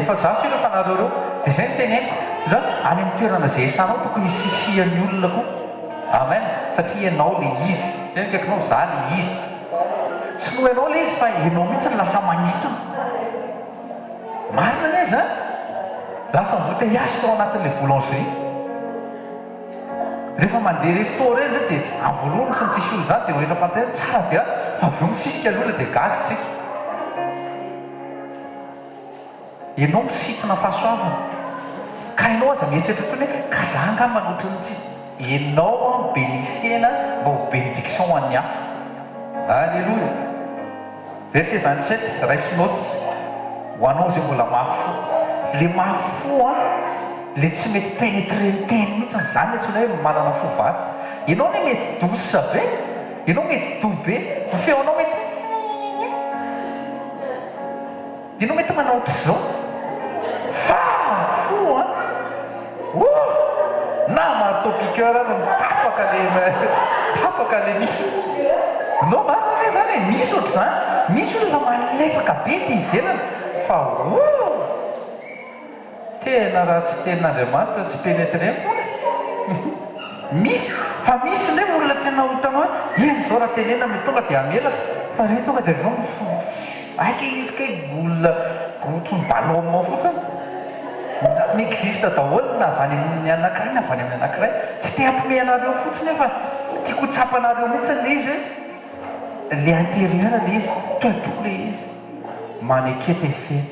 efa zaso io refa nareo reo dia zay no teneniko za any amin'ny toerana zay esanao tokony isisian'ny olona koa amen satria ianao le izy zay kaikinao za le izy tsy no ianao le izy fa ianao mihitsy ny lasa manitona marina ne zany lasa embouteillage tao anatin'le boulangerie rehefa mandeha restaurant reny zay dia amin'ny voalohany sy ny tsisy olo zany dia rehetra pantena tsara be a fa aveo misisika ny olona dia gaga tsika ianao misitona fahasoavana ka ianao aza mieritreritra foana hoe ka za nga manoatra nytsy ianao bénisiena mba ho bénédiction ho an'ny hafa alleloia verset 27 raisy noty ho anao zay mbola mafo le mafo a le tsy mety pénétrer ny teny mihitsy zany atsona hoe manana fo vaty ianao ne mety douce be ianao mety doux be ny feonao mety ianao mety manao ohatr'izao fa fo a na marteau piqueur no tapaka le misy no marina zany e misy ohatr' zany misy olona malefaka be ty ivelana fa tena raha tsy tenin'Andriamanitra tsy pénétrer foana misy fa misy ne olona tena hitanao eny zao raha tenena me tonga dia amelaka fa re tonga dia vao aika izy ke olona otrony ballon fotsiny n'existe daholo na avy any amin'ny anankiray na avy any amin'ny anankiray tsy te hampome anareo fotsiny efa tiako tsapanareo mihitsy le izy hoe le intérieur le izy toepo le izy maneke tefena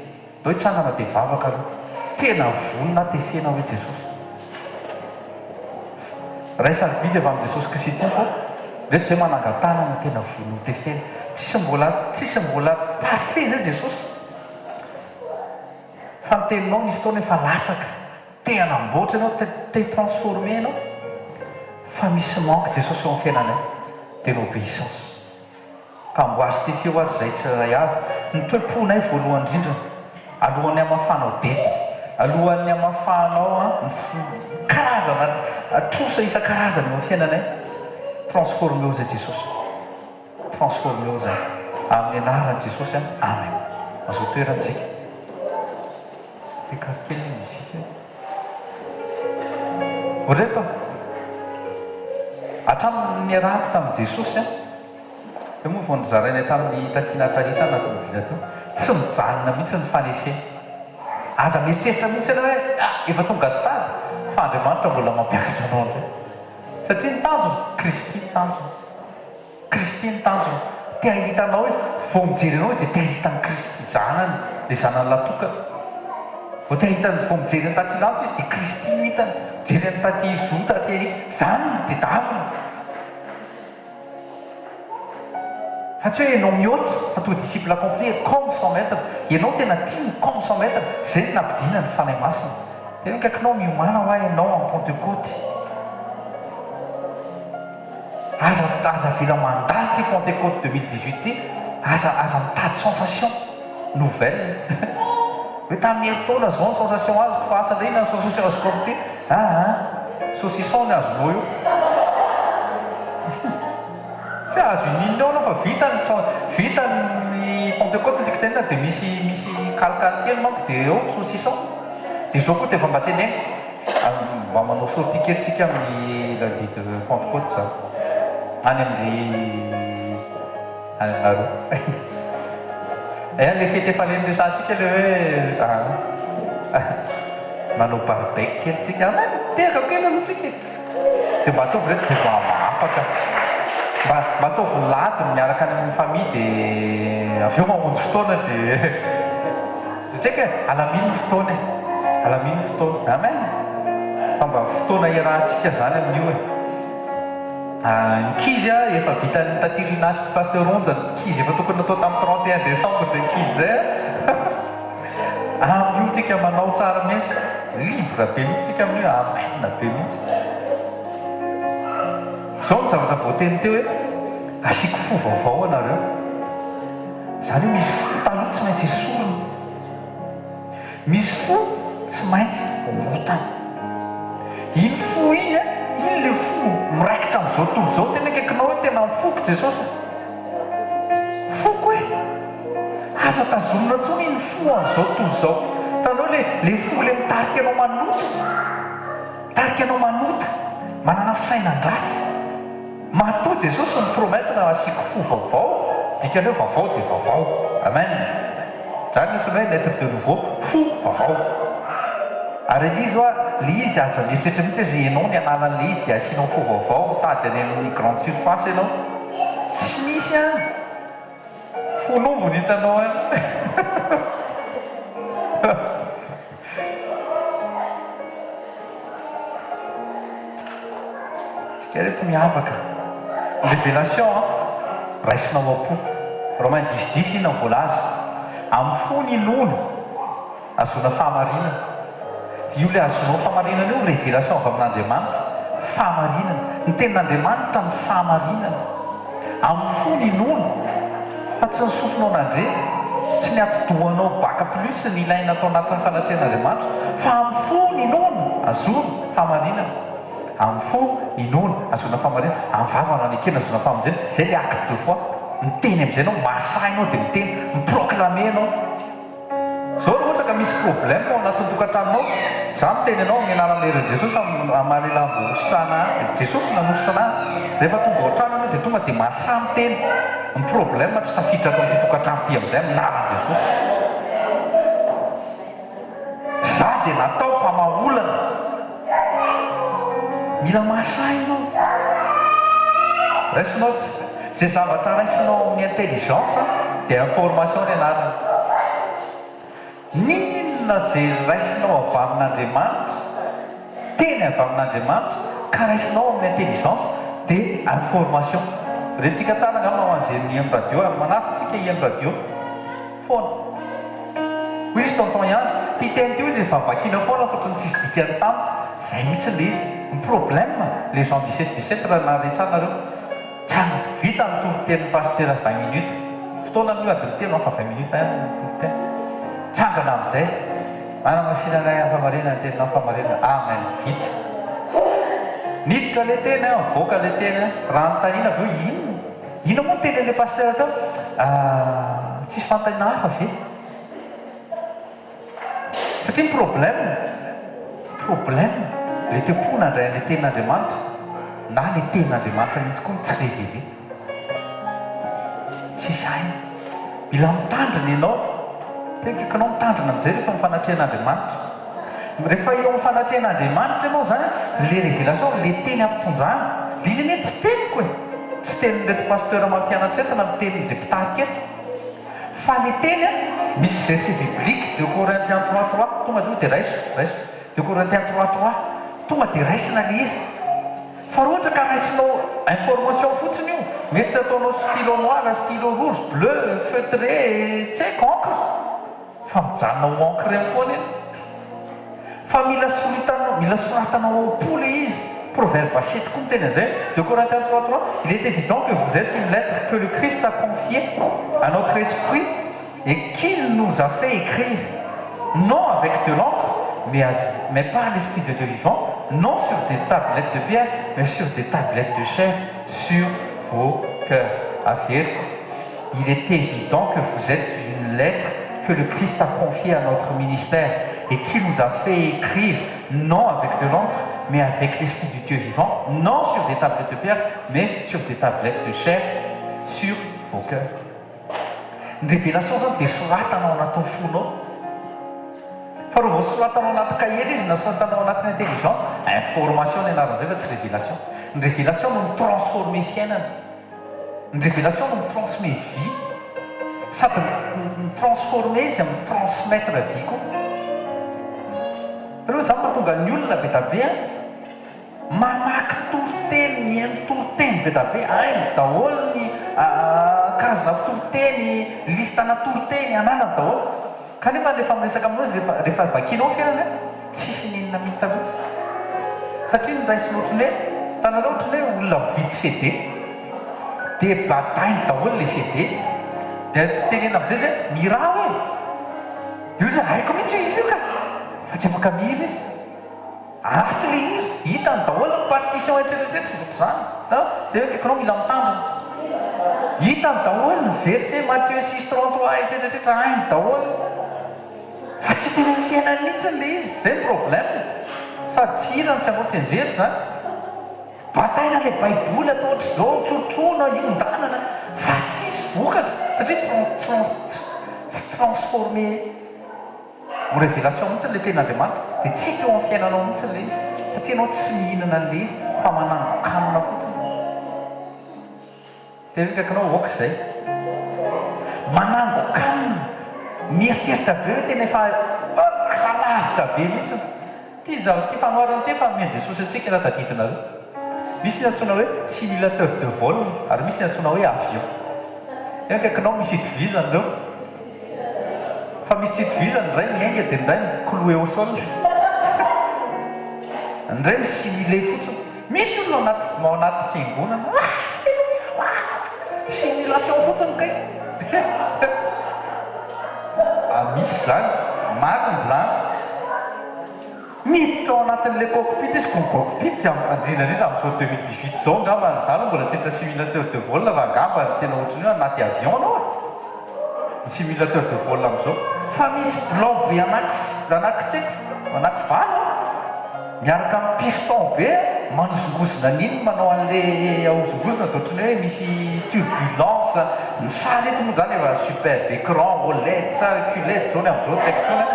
dao hitsangana dia vavaka aloha tena volona tefena hoe Jesosy ray sarobidy avy amin'ny Jesosy Kristy tompo rehetra zay manangatana no tena volona tefena tsisy mbola parfait zay Jesosy fa ny teninao misy taona efa latsaka te hanamboatra ianao te transformer ianao fa misy manque Jesosy eo amin'ny fiainanay dia l'obéissance ka mbo azo ty feo azy zay tsy ray avy ny toe-ponay voalohany indrindra alohan'ny hamafanao dety alohan'ny hamafanao karazana trosa isan-karazany eo amin'ny fiainanay transforme eo zay Jesosy transforme eo zay amin'ny anaran'i Jesosy amen azo toerantsika écarquer les musiques. Rehefa hatramin'ny raty tamin'i Jesosy dia moa vao nizaraina tamin'ny tatiana Talita anatin'ny bila teo tsy mijanona mihitsy ny fanefe aza mieritreritra mihitsy ianao hoe efa tonga stady fa Andriamanitra mbola mampiakatra anao ndray satria ny tanjona Kristy ny tanjona Kristy ny tanjona te ahitanao izy vao mijery anao izy dia te ahitany Kristy zanany le zanany latokana vao te ahitany vao mijery ny taty lato izy dia Kristy no hitany jery ny taty zo taty arika zany no tedavina fa tsy hoe ianao mihoatra atao disciple accompli comme 100 mètres ianao tena tiany comme 100 mètres zay ny nampidina ny fanahy masina tena kaikinao miomana hoa ianao en Pentecôte aza vila mandalo ty Pentecôte 2018 ty aza mitady sensation nouvelle hoe tamin'ny herintaona zao ny sensation azoko fa asa ndray na sensation azoko amty saucisson ny azonao io tsy azo ininona ao anao fa vita ny Pentecôte ndriky tena dia misy kalikali kely manko dia eo saucisson dia zao koa dia efa mba teneniko mba manao sorti kely tsika amin'ny lundi de Pentecôte za any aminareo le fety efa leny resantsika le hoe manao barbecue kely tsika teka kely aloha tsika dia mba ataovy reto dia mba mahafaka mba ataovy laty miaraka any amin'ny famille dia aveo mamonjy fotoana dia tsika alamino fotoana amen fa mba fotoana iarahantsika zany amin'io Kizy efa vitany tatirinasy pasteur Ronja kizy efa tokony natao tamin'ny 31 décembre zay kizy zay amin'io tsika manao tsara mihitsy libre be mihitsy tsika amin'io amen be mihitsy zao ny zavatra voateny teo hoe asiako fo vaovao anareo zany hoe misy taloha tsy maintsy esorina misy fo tsy maintsy rotana. Iny fo iny a, iny le fo miraikitra amin'izao tontolo izao. Tena akaikinao hoe tena mifoko Jesosy. Foko e! Aza tazomina intsony iny fo an'izao tontolo izao. Hitanao le fo le mitarika anao manota. Mitarika anao manota. Manana fisainandratsy. Matoa Jesosy mipromettre asiako fo vaovao. Dikany hoe vaovao dia vaovao. Amen. Zany mihitsy hoe lettre de nouveau, fo vaovao. Ary izy oa, le izy aza mieritreritra mihitsy izay ianao ny anaran'le izy dia asianao fo vaovao, mitady any amin'ny grande surface ianao. Tsy misy any. Fonao vao hitanao any. Tsika reto miavaka. Révélation, raisinao am-po. Romains 10:10 iny voalaza. Amin'ny fo ny nono azona fahamarinana. Io le azonao fahamarinana io révélation avy amin'Andriamanitra. Fahamarinana. Ny tenin'Andriamanitra ny fahamarinana. Amin'ny fo ny nono. Fa tsy ny sofinao nandre, tsy ny atidohanao baka plus ny ilaina atao anatin'ny fanatrehan'Andriamanitra, fa amin'ny fo ny nono azona fahamarinana. Amin'ny fo ny nono azona fahamarinana. Amin'ny vavana ny ekena azona fahamonjena. Zay le acte deux fois. Miteny amin'izay anao, masahinao dia miteny, miproclamer anao. Zao raha ohatra ka misy problème ao anatin'ny tokantranonao, za miteny anao ny anaran'leran'i Jesosy amalelambo sitrana Jesosy nanositra anahy. Rehefa tonga ao an-trano dia tonga dia masahy miteny. Ny problème tsy tafiditra ato amin'ny tokantrano ty amin'izay aminaran'i Jesosy. Za dia natao mpamaolana. Mila masahy ianao. Raisinao zay zavatra raisinao amin'ny intelligence dia information ny anarany. Ninona zay raisinao avy amin'Andriamanitra, teny avy amin'Andriamanitra, ka raisinao amin'ny intelligence dia information. Rentsika tsara nga manao an'izay IM radio, manasitsika IM radio foana. Hoy izy tonton Iandry, ty teny ty izy efa vakiana foana fotrany tsisy dikany taminy. Zay mihitsy le izy. Ny problème, les gens 17-17 raha naretsarnareo. Tsara, vita ny toriteny pasteur 20 minutes. Fotoana no adiny teny fa 20 minutes ny toriteny. Tsangana amin'izay. Manamasinanay amin'ny famarinana, tenina amin'ny famarinana. Amen. Vita. Niditra le teny, mivoaka le teny. Raha nontaniana avy eo, ino moa teny le pasteur tao? Tsisy fantaniana hafa ve? Satria ny problème, le tempo nandray le tenin'Andriamanitra, na le tenin'Andriamanitra mihitsy koa tsy révélé. Tsy saina. Mila mitandrina ianao. Tenkikanao mitandrina amin'izay rehefa mifanatrehan'Andriamanitra. Rehefa eo amin'ny fanatrehan'Andriamanitra ianao zany, le révélation, le teny ampitondrana. Le izy anie tsy teniko e. Tsy tenin'reto pasteur mampianatra eto na mitenin'izay mpitarika eto. Fa le teny misy verset biblique, 2 Corinthiens 3:3, tonga dia raiso. 2 Corinthiens 3:3, tonga dia raisina le izy. Fa raha ohatra ka raisinao information fotsiny io, mety ataonao stylo noir, stylo rouge, bleu, feutré, tsy haiko encre. Fa mijanonao encre eny foana iny. Fa mila soratanao ao po le izy. Proverbe 7 koa miteny an'izay. 2 Corinthiens 3:3, il est évident que vous êtes une lettre que le Christ a confiée à notre esprit et qu'il nous a fait écrire, non avec de l'encre, mais par l'Esprit de Dieu vivant, non sur des tablettes de pierre, mais sur des tablettes de chair, sur vos cœurs. Averko, il est évident que vous êtes une lettre que le Christ a confiée à notre ministère et qui nous a fait écrire, non avec de l'encre, mais avec l'Esprit du Dieu vivant, non sur des tablettes de pierre, mais sur des tablettes de chair, sur vos cœurs. Ny révélation zany dia soratanao anatin'ny fonao. Fa raha vao soratanao anaty cahier izy na soratanao anatin'ny intelligence, information ny anaran'izay fa tsy révélation. Ny révélation no mitransformer fiainana. Ny révélation no mitransmet vie. Sady mitransformer izy amin'ny transmettre vie koa. Reo zany mahatonga ny olona be da be mamaky toriteny, mihaino toriteny be da be, hainy daholo ny karazana toriteny, listana toriteny, ananany daholo. Kanefa rehefa miresaka amin'azy rehefa vakianao fiainana, tsisy ninona mita mihitsy. Satria ny raisinao ohatrany hoe, hitanareo ohatrany hoe olona mividy CD, dia badainy daholo le CD, dia tsy tenena amin'izay zay miraha hoe dia ozy haiko mihitsy izy io ka fa tsy afaka mihira izy aty le hira hitany daholo ny partition etretretretra zany dia kaikanao mila mitandrina hitany daholo ny verset Matthieu 6:33 etretretretra hainy daholo fa tsy tena ny fiainany mihitsy le izy zay ny problème sady tsy hirany tsy ambotsy anjery zany bataina le baiboly atao ohatry zao trotrona iondanana fa tsisy vokatra satria tsy transformé ho révélation mihitsy le ten'Andriamanitra dia tsy teo amin'ny fiainanao mihitsy le izy satria anao tsy mihinana le izy fa manangokanina fotsiny dia kaikanao oka izay manangokanina mieritreritra be hoe tena efa lasa lavitra be mihitsy ty fanoarana ty fa mian'i Jesosy antsika raha tadidinareo misy natsoina hoe simulateur de vol ary misy natsoina hoe avion eo kaikanao misy itovizany reo fa misy tsy itovizany ndray miainga dia ndray cloué au sol ndray misimulé fotsiny misy olona ao anaty fiangonana simulation fotsiny kay misy zany mariny zany miditra ao anatin'le cockpit izy ko cockpit andrinandrindra amin'izao 2018 zao ngamba zany mbola tsy hitra simulateur de vol fa ngamba tena ohatrany hoe anaty avion anao ny simulateur de vol amin'izao fa misy blob anaky valo miaraka amin'ny piston be manozongozona n'iny manao an'le ahozongozona da ohatrany hoe misy turbulence ny sary eto moa zany efa superbe écran OLED sa QLED zao ny amin'izao textona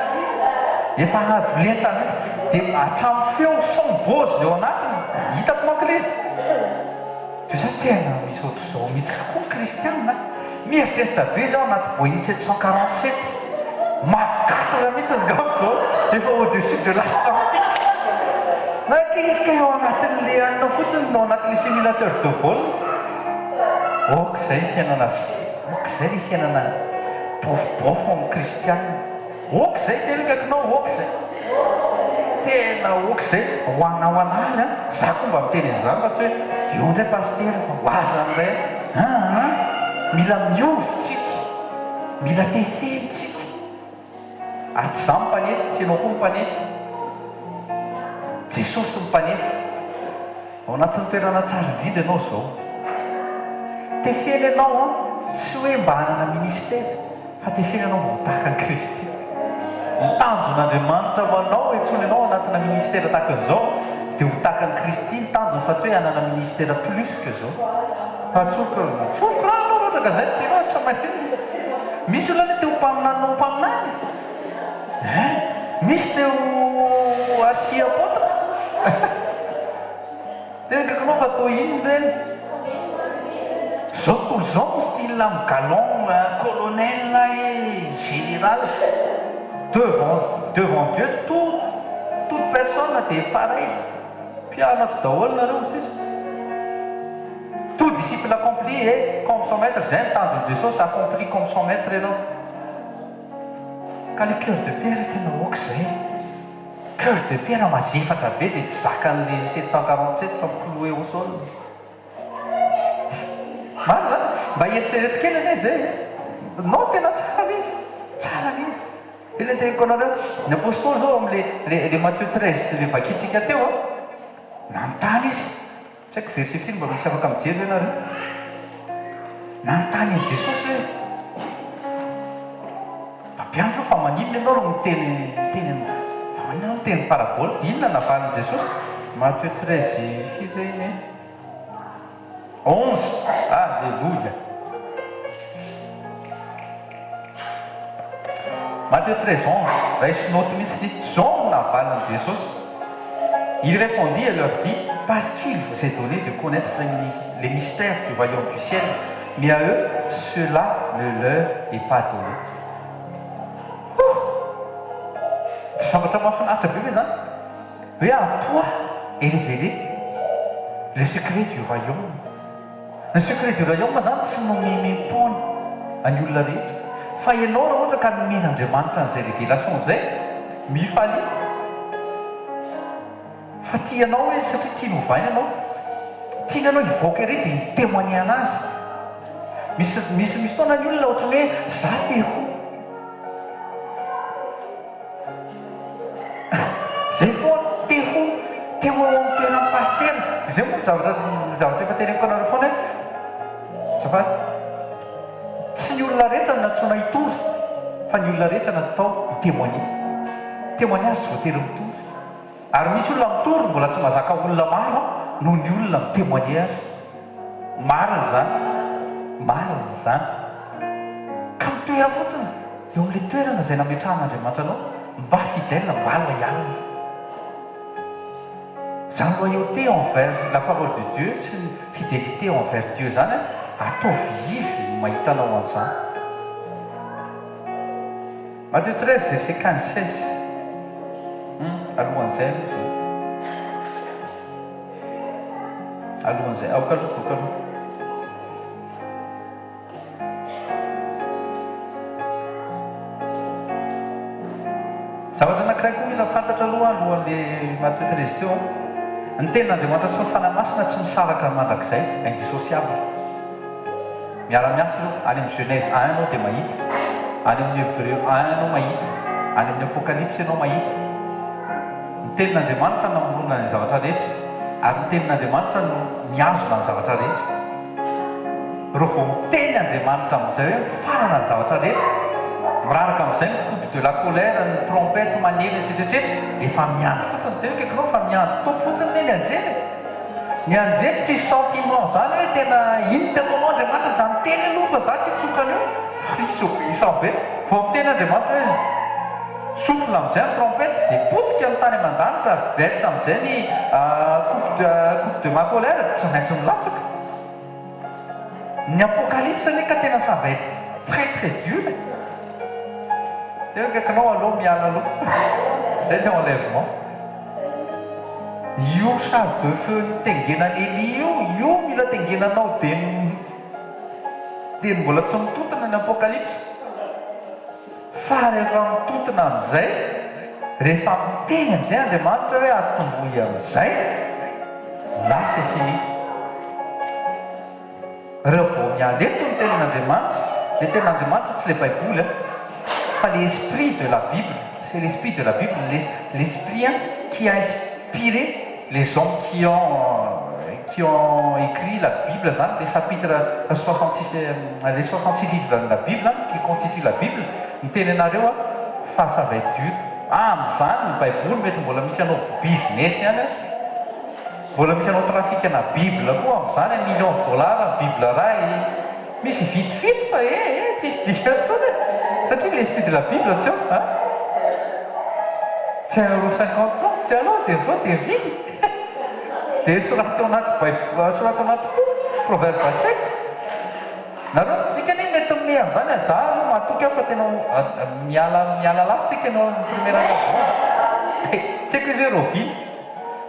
efa avolenta mihitsy dia hatramin'ny feo son bose eo anatiny hitako manko le izy dia zany tena misy ohatr' zao mihitsy koa kristianina mieritreritra be zao anaty Boeing 747 makatona mihitsy ngamo zao efa au-dessus de l'Atlantique na izy ka eo anatin'le anina fotsiny no anatin'le simulateur de vol oka izay fiainana oka izay le fiainana bofobofo amin'ny kristianina oka izay tena kaikinao oka izay tena oka izay hoanao anahy za koa mba miteny an'izany fa tsy hoe io ndray paster fa hoaza ndray mila miovitsika mila tefenitsika ary tsy za mimpanefy tsy ianao koa mimpanefy Jesosy mimpanefy ao anatin'ny toerana tsara indrindra ianao zao tefeny ianao tsy hoe mba hanana ministera fa tefeny ianao mba ho tahaka ny Kristy mitanjon'Andriamanitra ho anao etsony ianao anatina ministera tahaka izao dia ho tahaka ny Kristy ny tanjony fa tsy hoe hanana ministera plus que zao fa tsoko raha anao ohatra ka zay tianao tsy maneno misy olona te ho mpaminany no mpaminany misy te ho asi apôtre tena kaikanao fa atao ino reny zao tontolo zao ny style amin'ny galon colonel et général devant Dieu toute personne dia pareil mpianatra daholo nareo sisa tout disciple accompli et comme son maître zay ny tanjon'i Jesosy accompli comme son maître ianao ka le cœur de père tena oka izay cœur de père mazefatra be dia tsy zakan'le 747 fa cloué au sol maro zany mba eritrereto kely ane zay no tena tsara izy tena teniko anareo ny apôstôly zao am'le Matthieu 13 le vakitsika teo nanontany izy tsy haiko verset firy mba misy afaka mijery hoe nareo nanontany an'i Jesosy hoe mampianatra fa maninona ianao no miteny fa maninona no miteny paraboly inona navalin'i Jesosy Matthieu 13 firy zay iny 11 alléluia Matthieu 13 11 raha isinoty mihitsy ty zao no navalin'i Jesosy il répondit et leur dit parce qu'il vous est donné de connaître les mystères du royaume du ciel mais à eux cela ne leur est pas donné zavatra mahafinaritra be hoe zany hoe à toi est révélé le secret du royaume ny secret du royaume zany tsy nomemem-pony any olona rehetra fa ianao raha ohatra ka nomen'Andriamanitra n'izay révélation zay mifaly fa tianao izy satria tiany hovaina anao tiananao hivoaka ery dia mitémoigner anazy misy fotoana ny olona ohatrany hoe za te ho zay foa teo amin'ny toerana pastera dia zay moa zavatra efa teneniko anareo foana hoe zafady tsy ny olona rehetra natsoina hitory fa ny olona rehetra natao témoignage sy voatery mitory ary misy olona mitory mbola tsy mazaka olona maro noho ny olona mitémoigner azy marina zany ka mitoera fotsiny eo amin'ilay toerana izay nametrahan'Andriamanitra anao mba fidèle mba loyal zany loyauté envers la parole de Dieu sy ny fidélité envers Dieu zany ataovy izy mahita anao an'izany. Matthieu 13 verset 15-16 alohan'izay aokaloha zavatra anankiray koa mila fantatra alohan'le Matthieu 13 teo ny tenin'Andriamanitra sy ny fanahy masina tsy misaraka mandrakizay indissociable miara-miasa aloha any amin'ny Genèse 1 anao dia mahita any amin'ny Hébreu 1 anao mahita any amin'ny Apocalypse anao mahita ny tenin'Andriamanitra namorona ny zavatra rehetra ary ny tenin'Andriamanitra no miazona ny zavatra rehetra rehefa vao miteny Andriamanitra amin'izay hoe mifarana ny zavatra rehetra miraraka amin'izay ny coupe de la colère ny trompette manely etsetretra efa miandry fotsiny tena kaikanao fa miandry topo fotsiny ny anjely ny anjely tsy sentiment zany hoe tena iny tenaonao Andriamanitra zany teny aloha fa za tsy tsokany eo fa isan be vao miteny Andriamanitra hoe souffle amin'izay ny trompette dia potika ny tany aman-danitra verse amin'izay ny coupe de ma colère tsy maintsy milatsaka ny Apocalypse neka tena ça va être très très dur tena kaikanao aloha miala aloha zay le enlèvement io charge de feu tengenan'ny Elia io mila tengenanao dia mbola tsy mitotona ny Apocalypse fa rehefa mitotona amin'izay rehefa miteny amin'izay Andriamanitra hoe atombohy amin'izay là c'est fini rehefa vao mialeto ny tenin'Andriamanitra le tenin'Andriamanitra tsy le baiboly fa l'esprit de la Bible c'est l'esprit de la Bible l'esprit qui a inspiré les hommes qui ont écrit la Bible, les chapitres 66, les 66 livres de la Bible qui constituent la Bible, fa ça va être dur. Amin'izany ny baiboly mety mbola misy anao business ihany mbola misy anao trafikana Bible koa amin'izany $1 million Bible ray misy vitifity fa tsisy dikany intsony satria l'esprit de la Bible tsy eo tsy €50 tsy aloha dia zao dia vidy dia sorata ao anaty proverbe 7 nareo tsika ny mety mey amin'izany za aloha mahatoky fa tena miala lasitsika anao ny première tsy haiko izy hoe roviny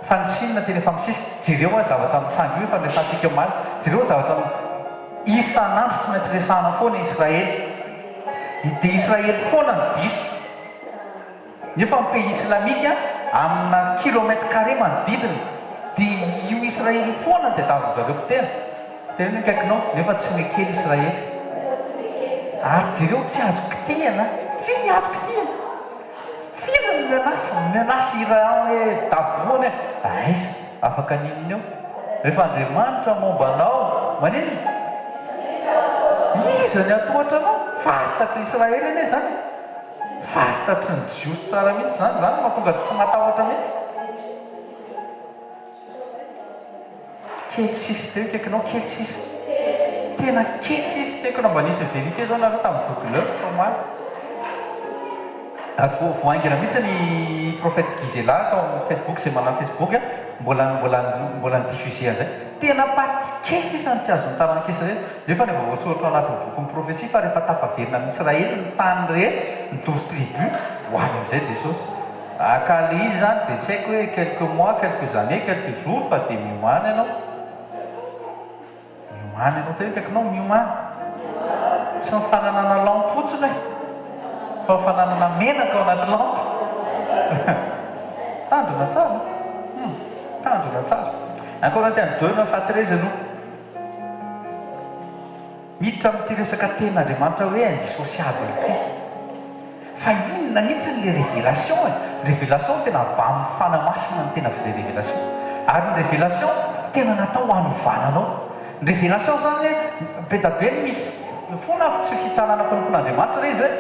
fa ny Chine tena efa misisy jereo zavatra mitrango io fandraisantsika maly jereo zavatra isan'andro tsy maintsy resahana foana Israely dia Israely foana ny diso nefa amin'ny pays islamika amina kilomètre carré manodidina dia io Israely foana dia davy zareo mpitena tena ny kaikinao nefa tsy mekely Israely ary jereo tsy azo kitihana tsy azo kitihana firy ny menasy Iran hoe daboany aiza afaka ninona eo rehefa Andriamanitra mombanao maninona iza ny atohatra anao fantatry Israely eny zany fantatry ny jiosy tsara mihitsy zany mahatonga tsy matahotra mihitsy kely sisy teo kaikinao kely sisy tena kely sisy tsy haiko na mba nisy vérifie zao nareo tamin'ny Google formaly ary voaingana mihitsy ny prophète Gizela atao amin'ny Facebook zay manana Facebook mbola diffusé an'izay tena party kely sisy ny tsy azo nitaranaka Israely nefa ny voasoratra anatin'ny boky ny prophétie fa rehefa tafaverina amin'ny Israely ny tany rehetra ny 12 tribus ho avy amin'izay Jesosy akala izy zany dia tsy haiko hoe quelques mois quelques années quelques jours fa dia miomany ianao tena kaikinao miomany tsy mifananana lampe fotsiny fa mifananana menaka ao anaty lampe tandrona tsara en Corinthiens 2:9-13 aloha miditra amin'ity resaka tenin'Andriamanitra hoe indissociable ity fa inona mihitsy le révélation révélation tena avy amin'ny fanamasina ny tena vile révélation ary ny révélation tena natao hanovana anao ny révélation zany be da be misy fona tsy fitsarana mponimpon'Andriamanitra re izy hoe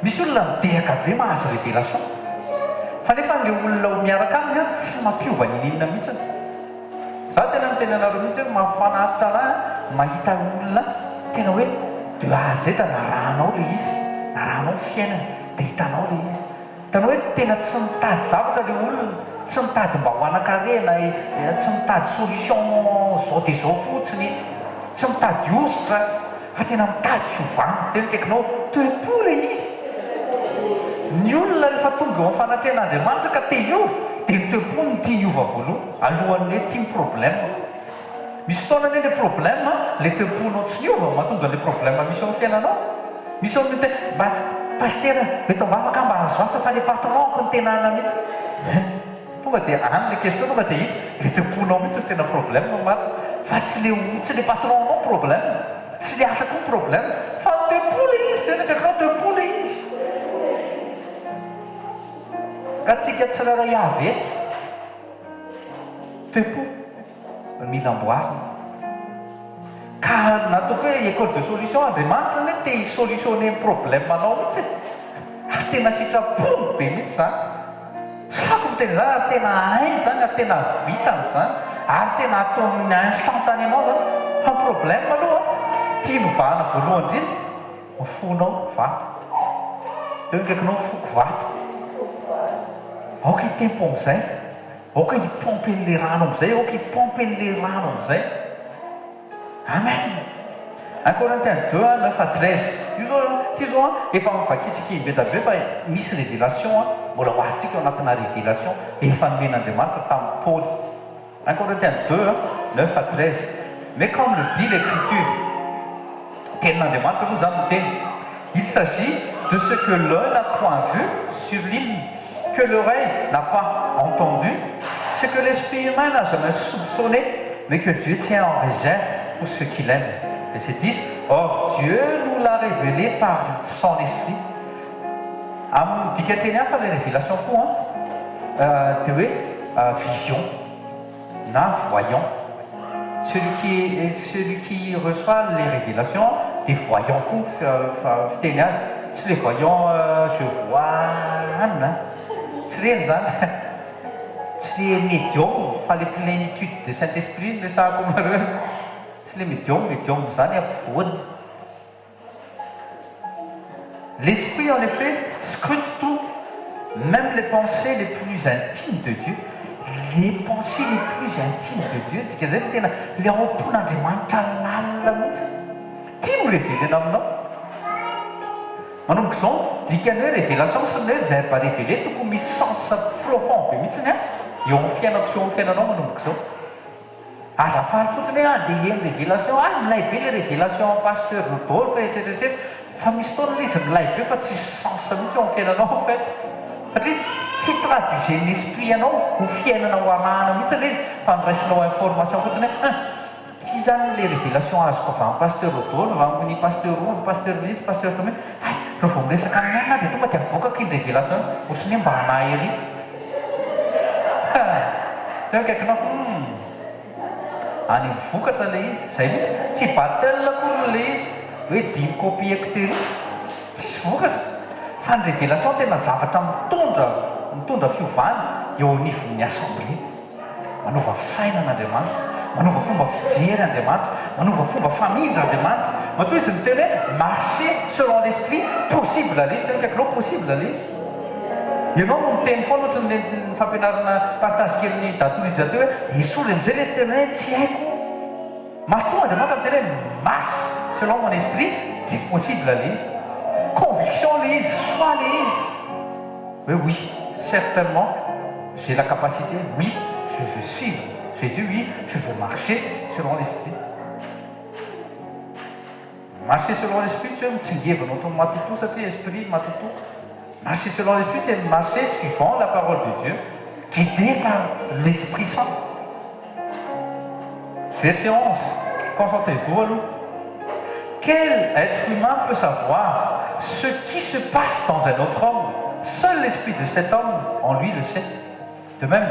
misy olona midehaka be mahazo révélation fa nefa le olona miaraka aminy tsy mampiova ninina mihitsy za tena miteny anareo mihitsy hoe mahafanaritra anahy mahita olona tena hoe de A à Z narahanao le izy narahanao ny fiainana dia hitanao le izy hitanao hoe tena tsy mitady zavatra le olona tsy mitady mba ho anan-karena tsy mitady solution zao dia zao fotsiny tsy mitady ositra fa tena mitady fiovana tena tekinao toe-po le izy ny olona rehefa tonga eo amin'ny fanatrehan'Andriamanitra ka te hiova dia ny toe-po ny tia hiova voaloha alohan'ny hoe tia ny problème misy fotoana ny le problème le toe-ponao tsy hiova mahatonga le problème misy ao amin'ny fiainanao misy ao mety mba paster eto mba afaka mba azoasa fa le patronko ny tenana mihitsy tonga dia any le question tonga dia hita le toe-ponao mihitsy ny tena problème maro fa tsy le patronao problème tsy le asako ny problème fa toe-po le izy tena kakanao toe-po le izy ka tsika tsy raray avy eto toe-po mila amboarina ka nataoko hoe école de solution Andriamanitra ny te hisolutionner problème anao mihitsy ary tena sitrapony be mihitsy zany sako miteny zany ary tena hainy zany ary tena vitan'izany ary tena ataony instantanément zany fa problème aloha tia novahana voalohany indrindra mifonao vato teo kaikinao foko vato aoka hitempo am'izay aoka hipompen'le rano am'izay aoka hipompen'le rano am'izay amen 1 Corinthiens 2 9-13 io zao ty zao efa mivakitsika be da be fa misy révélation mbola ho atsika ao anatina révélation efa nomen'Andriamanitra tamin'ny Paul 1 Corinthiens 2 9-13 mais comme le dit l'écriture tenin'Andriamanitra moa zany miteny il s'agit de ce que l'œil n'a point vu sur l'île que l'oreille n'a pas entendu, ce que l'esprit humain n'a jamais soupçonné, mais que Dieu tient en réserve pour ceux qui l'aiment. Et c'est 10. Or, Dieu nous l'a révélé par son esprit. Dikateny hafa les révélations koa de hoe vision na voyant. Celui qui reçoit les révélations des voyants koa fiteny azy tsy les voyants je vois tsy reny zany tsy le médium fa le plénitude de Saint-Esprit le sahako amareo tsy le médium zany ampovoany l'esprit en effet scrute tout même les pensées les plus intimes de Dieu les pensées les plus intimes de Dieu dika zay ny tena le ao am-pon'Andriamanitra lalina mihitsy tia mirevelena aminao manomboka izao dikany hoe révélation sy ny hoe verbe révélé tokony misy sens profond be mihitsiny eo amin'ny fiainako sy eo amin'ny fiainanao manomboka izao azafary fotsiny hoe andeha eny révélation milay be le révélation pasteur Rodolphe etsetretreta fa misy fotoana le izy milay be fa tsy sens mihitsy eo amin'ny fiainanao en fait satria tsy traduisé l'esprit anao ho fiainana ho arahana mihitsy le izy fa niraisinao information fotsiny hoe ty zany le révélation azoko avy amin'ny pasteur Rodolphe avy amin'ny pasteur Rose pasteur Minitra pasteur Tomé rehefa vao miresaka amin'ny anina dia tonga dia mivoakako iny révélation ohatrany hoe mba hanahery teo kaikinao any mivokatra le izy zay mihitsy tsy batelle akory le izy hoe 10 copie écouteur tsisy vokatra fa ny révélation tena zavatra mitondra fiovana eo anivon'ny assemblée manova fisainan'Andriamanitra manova fomba fijery Andriamanitra manova fomba famindra-Andriamanitra matoa izy miteny hoe marcher selon l'esprit possible à l'izy tena kaikinao possible à l'izy ianao no miteny foana ohatrany ny fampianarana partage kelin'ny dadorizateur hoe esory am'izay le tena hoe tsy haiko matoa Andriamanitra miteny hoe marche selon mon esprit c'est possible à l'izy conviction le izy choix le izy oui certainement j'ai la capacité oui je veux suivre Jésus oui je veux marcher selon l'esprit marcher selon l'esprit tsy hoe mitsingevana ohatrany matoto satria esprit matoto marcher selon l'esprit c'est marcher suivant la parole de Dieu guidé par l'Esprit Saint verset 11 concentrez-vous alors quel être humain peut savoir ce qui se passe dans un autre homme Seul l'esprit de cet homme, en lui, le sait. De même,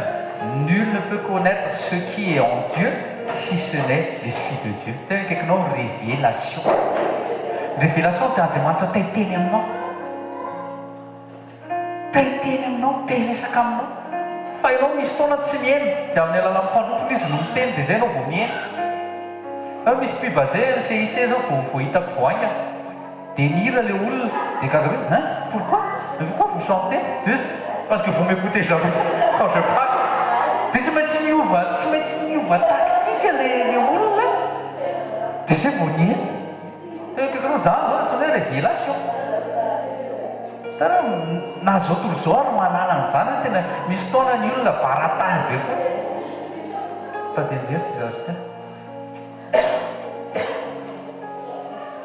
nul ne peut connaître ce qui est en Dieu si ce n'est l'esprit de Dieu. C'est une révélation. Révélation, tu as demandé, tu as été non. Tu as été non, tu as été non. Faillant, mais c'est ton ancien. C'est un élan pas plus longtemps, des années au mien. Un esprit basé, c'est ici, il faut y taper. Tenir les houles, des cas hein? Pourquoi? Pourquoi vous chantez? Juste parce que vous m'écoutez jamais quand je parle. Tu me dis, tu vas tactique les houles là. Tu sais, vous niez. Quelque chose, c'est une révélation. Nas outros zoar manana zany tena misy fotoana ny olona baratany be foana. Tadenjery ty zavatra tena.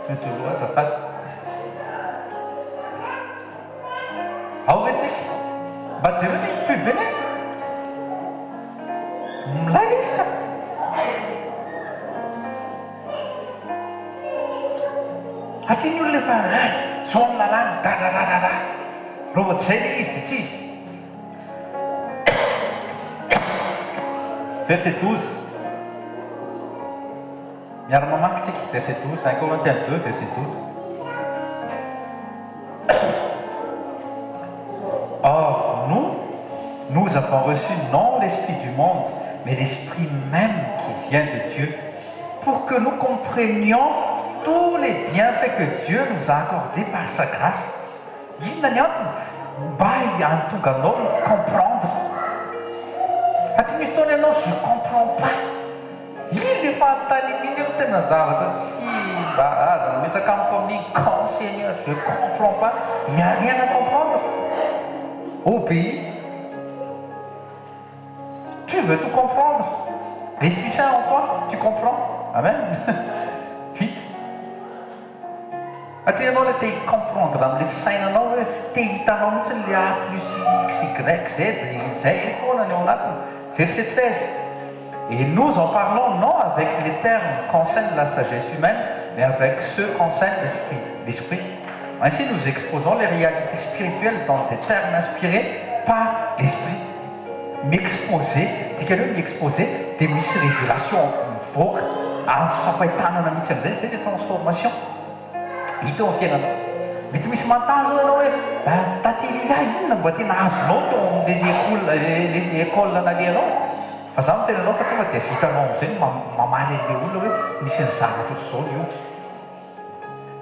Mety aloha azafady. Ao vetsika. Mba jereo ny pub eny. Milay izy ka. Atiny olona efa zao ny lalàna dadadadada. Rova zay le izy dia tsy izy. Verset 12. Miara-mamaky tsika. Verset 12. 1 Corinthiens 2, verset 12. Or, nous avons reçu non l'esprit du monde, mais l'esprit même qui vient de Dieu, pour que nous comprenions tous les bienfaits que Dieu nous a accordés par sa grâce. Inona ny antony? Mba hahatonga anao comprendre. Aty misy fotoana ianao je comprends pas. Iny le fahantaniana iny tena zavatra tsy mba azo mametraka amiko amin'ny conseil, je comprends pas. Il n'y a rien à comprendre. Obéis. Tu veux tout comprendre. L'Esprit Saint en toi, tu comprends. Amen. Vite. Atri ianao le te comprendre amin'le fisainanao hoe te hitanao mihitsy le A plus X, Y, Z, izay foana ny ao anatiny. Verset 13. Et nous en parlons non avec les termes qu'enseigne la sagesse humaine, mais avec ceux qu'enseigne l'Esprit. Ainsi, nous exposons les réalités spirituelles dans des termes inspirés par l'Esprit. M'exposer des misy révélations mivoaka azo sapahitanana mihitsy amin'izay, zay le transformation hita ao amin'ny fiainanao. Mety misy mantany zao ianao hoe tatililahy inona mba tena azonao tao les écoles nalehanao. Fa za miteny anao fa tonga dia vitanao amin'izay mamaly an'ilay olona hoe nisy ny zavatra ohatr'izao io.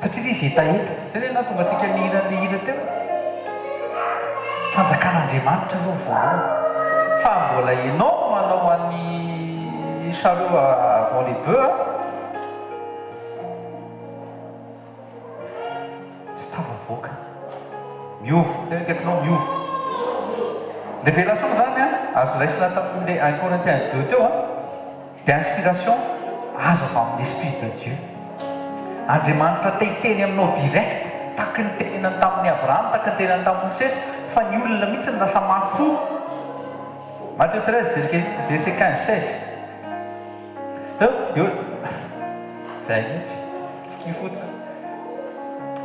Satria izy hetaheta. Zay le nahatonga antsika nihira le hira teo. Fanjakan'Andriamanitra aloha voalohany. Fa mbola ianao manao an'ny chariot avant les bœufs. Tsy tafavoaka. Miova. Tena kaikinao miova. Révélation zany azo raisina tamin'ilay 1 Corinthiens 2 teo dia inspiration azo avy amin'ny esprit de Dieu. Andriamanitra te hiteny aminao direct tahaka ny tenenany tamin'ny Abraham, tahaka ny tenenany tamin'ny Mosesy, fa ny olona mihitsy ny lasa mafy. Matthieu 13, verset 15-16. Zay mihitsy tsy kifotsiny.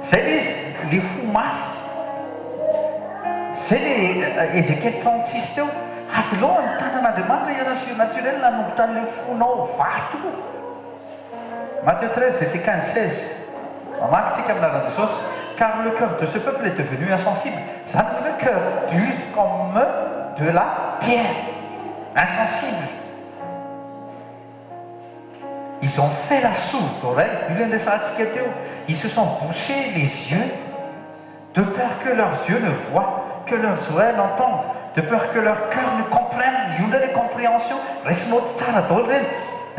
Zay izy le fo mafy. Zay le Ézéchiel 36 teo. Avelohan'ny tanan'Andriamanitra hiasa surnaturel nanombotra an'ilay fonao vato. Matthieu 13, verset 15-16. Mamaky tsika amin'ny anaran'i Jesosy. Car le cœur de ce peuple est devenu insensible. Zany le cœur dur comme de la pierre. Insensible. Ils ont fait la sourde oreille. Ils se sont bouchés les yeux de peur que leurs yeux ne voient, que leurs oreilles n'entendent, de peur que leur cœur ne comprenne. Il y a des compréhensions.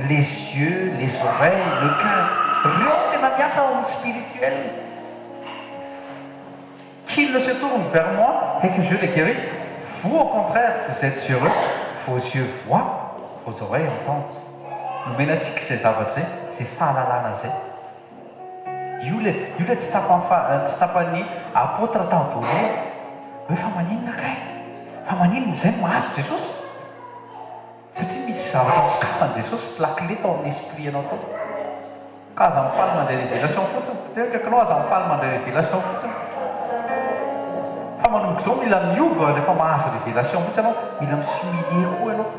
Les yeux, les oreilles, le cœur. Spirituel. Qu'ils ne se tournent vers moi et que je les guérisse. Vous, au contraire, vous êtes sur eux. Vos yeux voient, vos oreilles entendent. Nous menons que c'est ça, c'est fahalalana zay. Io le tsy tsapany apôtre tamin'ny voalohany hoe fa maninona kay? Fa maninona zay mahazo Jesosy? Satria misy zavatra sokafan'i Jesosy lakile tao amin'ny esprit anao tao. Ka aza mifaly mandray révélation fotsiny. Tena kaikinao aza mifaly mandray révélation fotsiny. fa manomboka zao mila miova rehefa mahazo révélation mihitsy ianao mila mishumilie koa ianao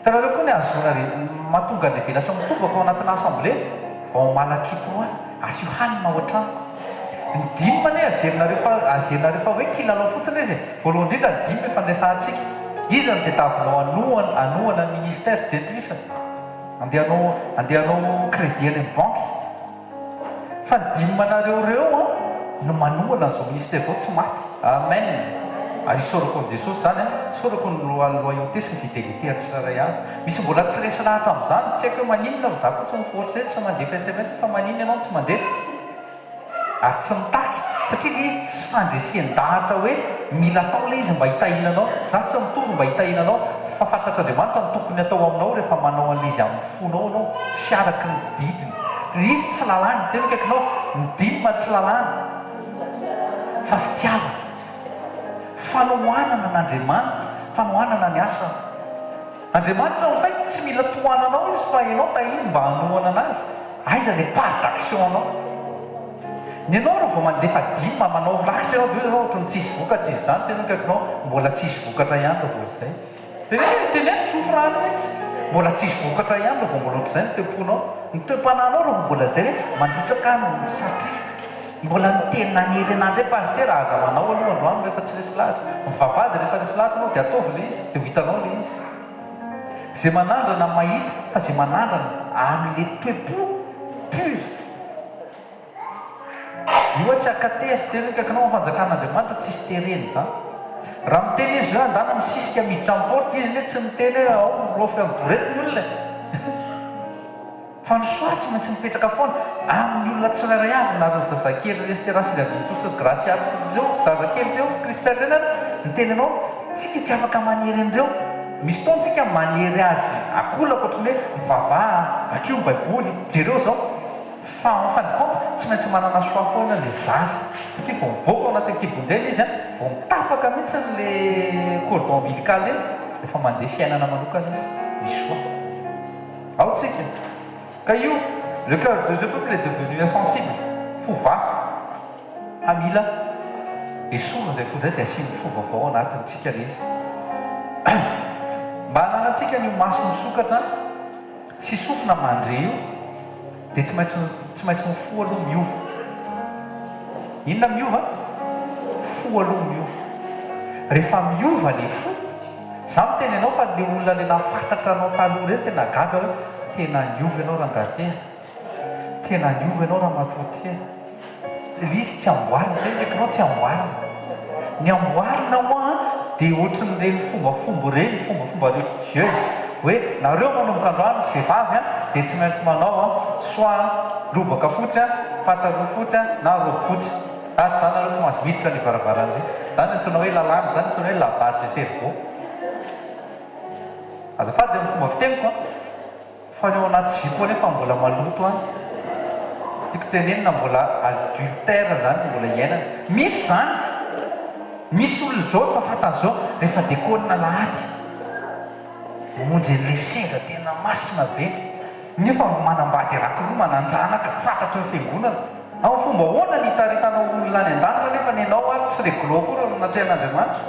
tanareo koa ny azona mahatonga ny révélation mitombako ao anatin'ny assemblée ao malakito any asio hanina ao an-trano ny dimy mane averinareo fa hoe kilalao fotsiny izy voalohany indrindra ny dimy efa ndraisantsika izy ny tadiavinao anohana ministère jetrisa andehanao crédit any amin'ny banque fa ny dimy manareo reo no manohana an'izao ministère zao tsy maty amen ary sorako an' jesosy zany sorako ny loyauté sy ny fidélité atsiraray any misy mbola tsy resy lahatra amin'izany tsy haiko hoe maninona za koa tsy miforce tsy mandefa sms fa maninona ianao tsy mandefa ary tsy mitaky satria le izy tsy fandresian-dahatra hoe mila atao le izy mba hitahinanao za tsy mitombo mba hitahinanao fa fantatr'Andriamanitra ny tokony atao aminao rehefa manao an'izy amin'ny fonao anao sy araky ny didiny izy tsy lalàny tena kaikinao midimma tsy lalàny fa fitiavana fanohanana n'Andriamanitra fanohanana ny asany Andriamanitra ny fait tsy mila tohananao izy fa ianao tahiny mba hanohana anazy aiza le part d'action anao ny anao raha vao mandefa dimy manao volakitra ianao de hoe ohatrany tsisy vokatra izy zany tena kaikinao mbola tsisy vokatra ihany raha vao zay tena izy tena tsofrano mihitsy mbola tsisy vokatra ihany raha vao mbola ohatr'izay ny temponao ny toem-panahinao raha mbola zay hoe mandritraka ny satria mbola ny teny nanierenandray pasteur aza manao aloha androany rehefa tsy resy lahatra mivavady rehefa resy lahatra anao de ataovy le izy de ho hitanao le izy zay manandrana mahita fa zay manandrana am'le toepo pur io tsy akatery tena kaikinao fanjakan'Andriamanitra tsisy tereny zany raha miteny izy hoe andana misisika miditra amin'ny porte izy ne tsy miteny hoe ao rofy amin'ny borety ny olona fa ny soa tsy maintsy mipetraka foana amin'ny olona tsirairay avy na reo zazakely restérasy lavintsosy gracias reo zazakely reo kristal reny ary ny tenyanao tsika tsy afaka manery an'ireo misy taontsika manery azy akolako ohatrany hoe mivavaha vakio ny baiboly jereo zao fa en fin de compte tsy maintsy manana soa foana le zaza satria vao mivoaka ao anatin'ny kibondreny izy vao mitapaka mihitsy le cordon ombilical eny rehefa mandeha fiainana manokana izy misy soa ao tsika ka io le cœur de ce peuple est devenu insensible fovato amila esorina zay fo zay de asiany fovavao anatintsika le izy mba hananantsika nio maso misokatra sy sofina mandre io de tsy maintsy mifo aloha miova inona miova fo aloha miova rehefa miova le fo za miteny anao fa le olona le nafantatra anao taloha reny tena gaga hoe tena niova ianao raha ngatea tena niova ianao raha matotia le izy tsy amboarina tena kaikinao tsy amboarina ny amboarina moa de ohatran'ireny fombafomba reny fombafomba religieuse hoe nareo manomboka androany sy vehivavy de tsy maintsy manao soit lobaka fotsy pataloha fotsy na robe fotsy aty zany nareo tsy mahazo miditra ny varavaran'izay zany antsona hoe lalàny zany antsona hoe lavage de cerveau azafady amin'ny fomba fiteniko fa ny ao anaty zipo nefa mbola maloto any tiako tenenina mbola adultère zany mbola iainana misy zany misy olona zao fa fantan'izao rehefa dekonina lahady monjy an'le seza tena masina be nefa manambady rakiroa mananjanaka fantatra ny fiangonana ao fomba hoana ny hitaritanao olona any an-danitra nefa ny anao ary tsy reglo koa raha natrehan'Andriamanitra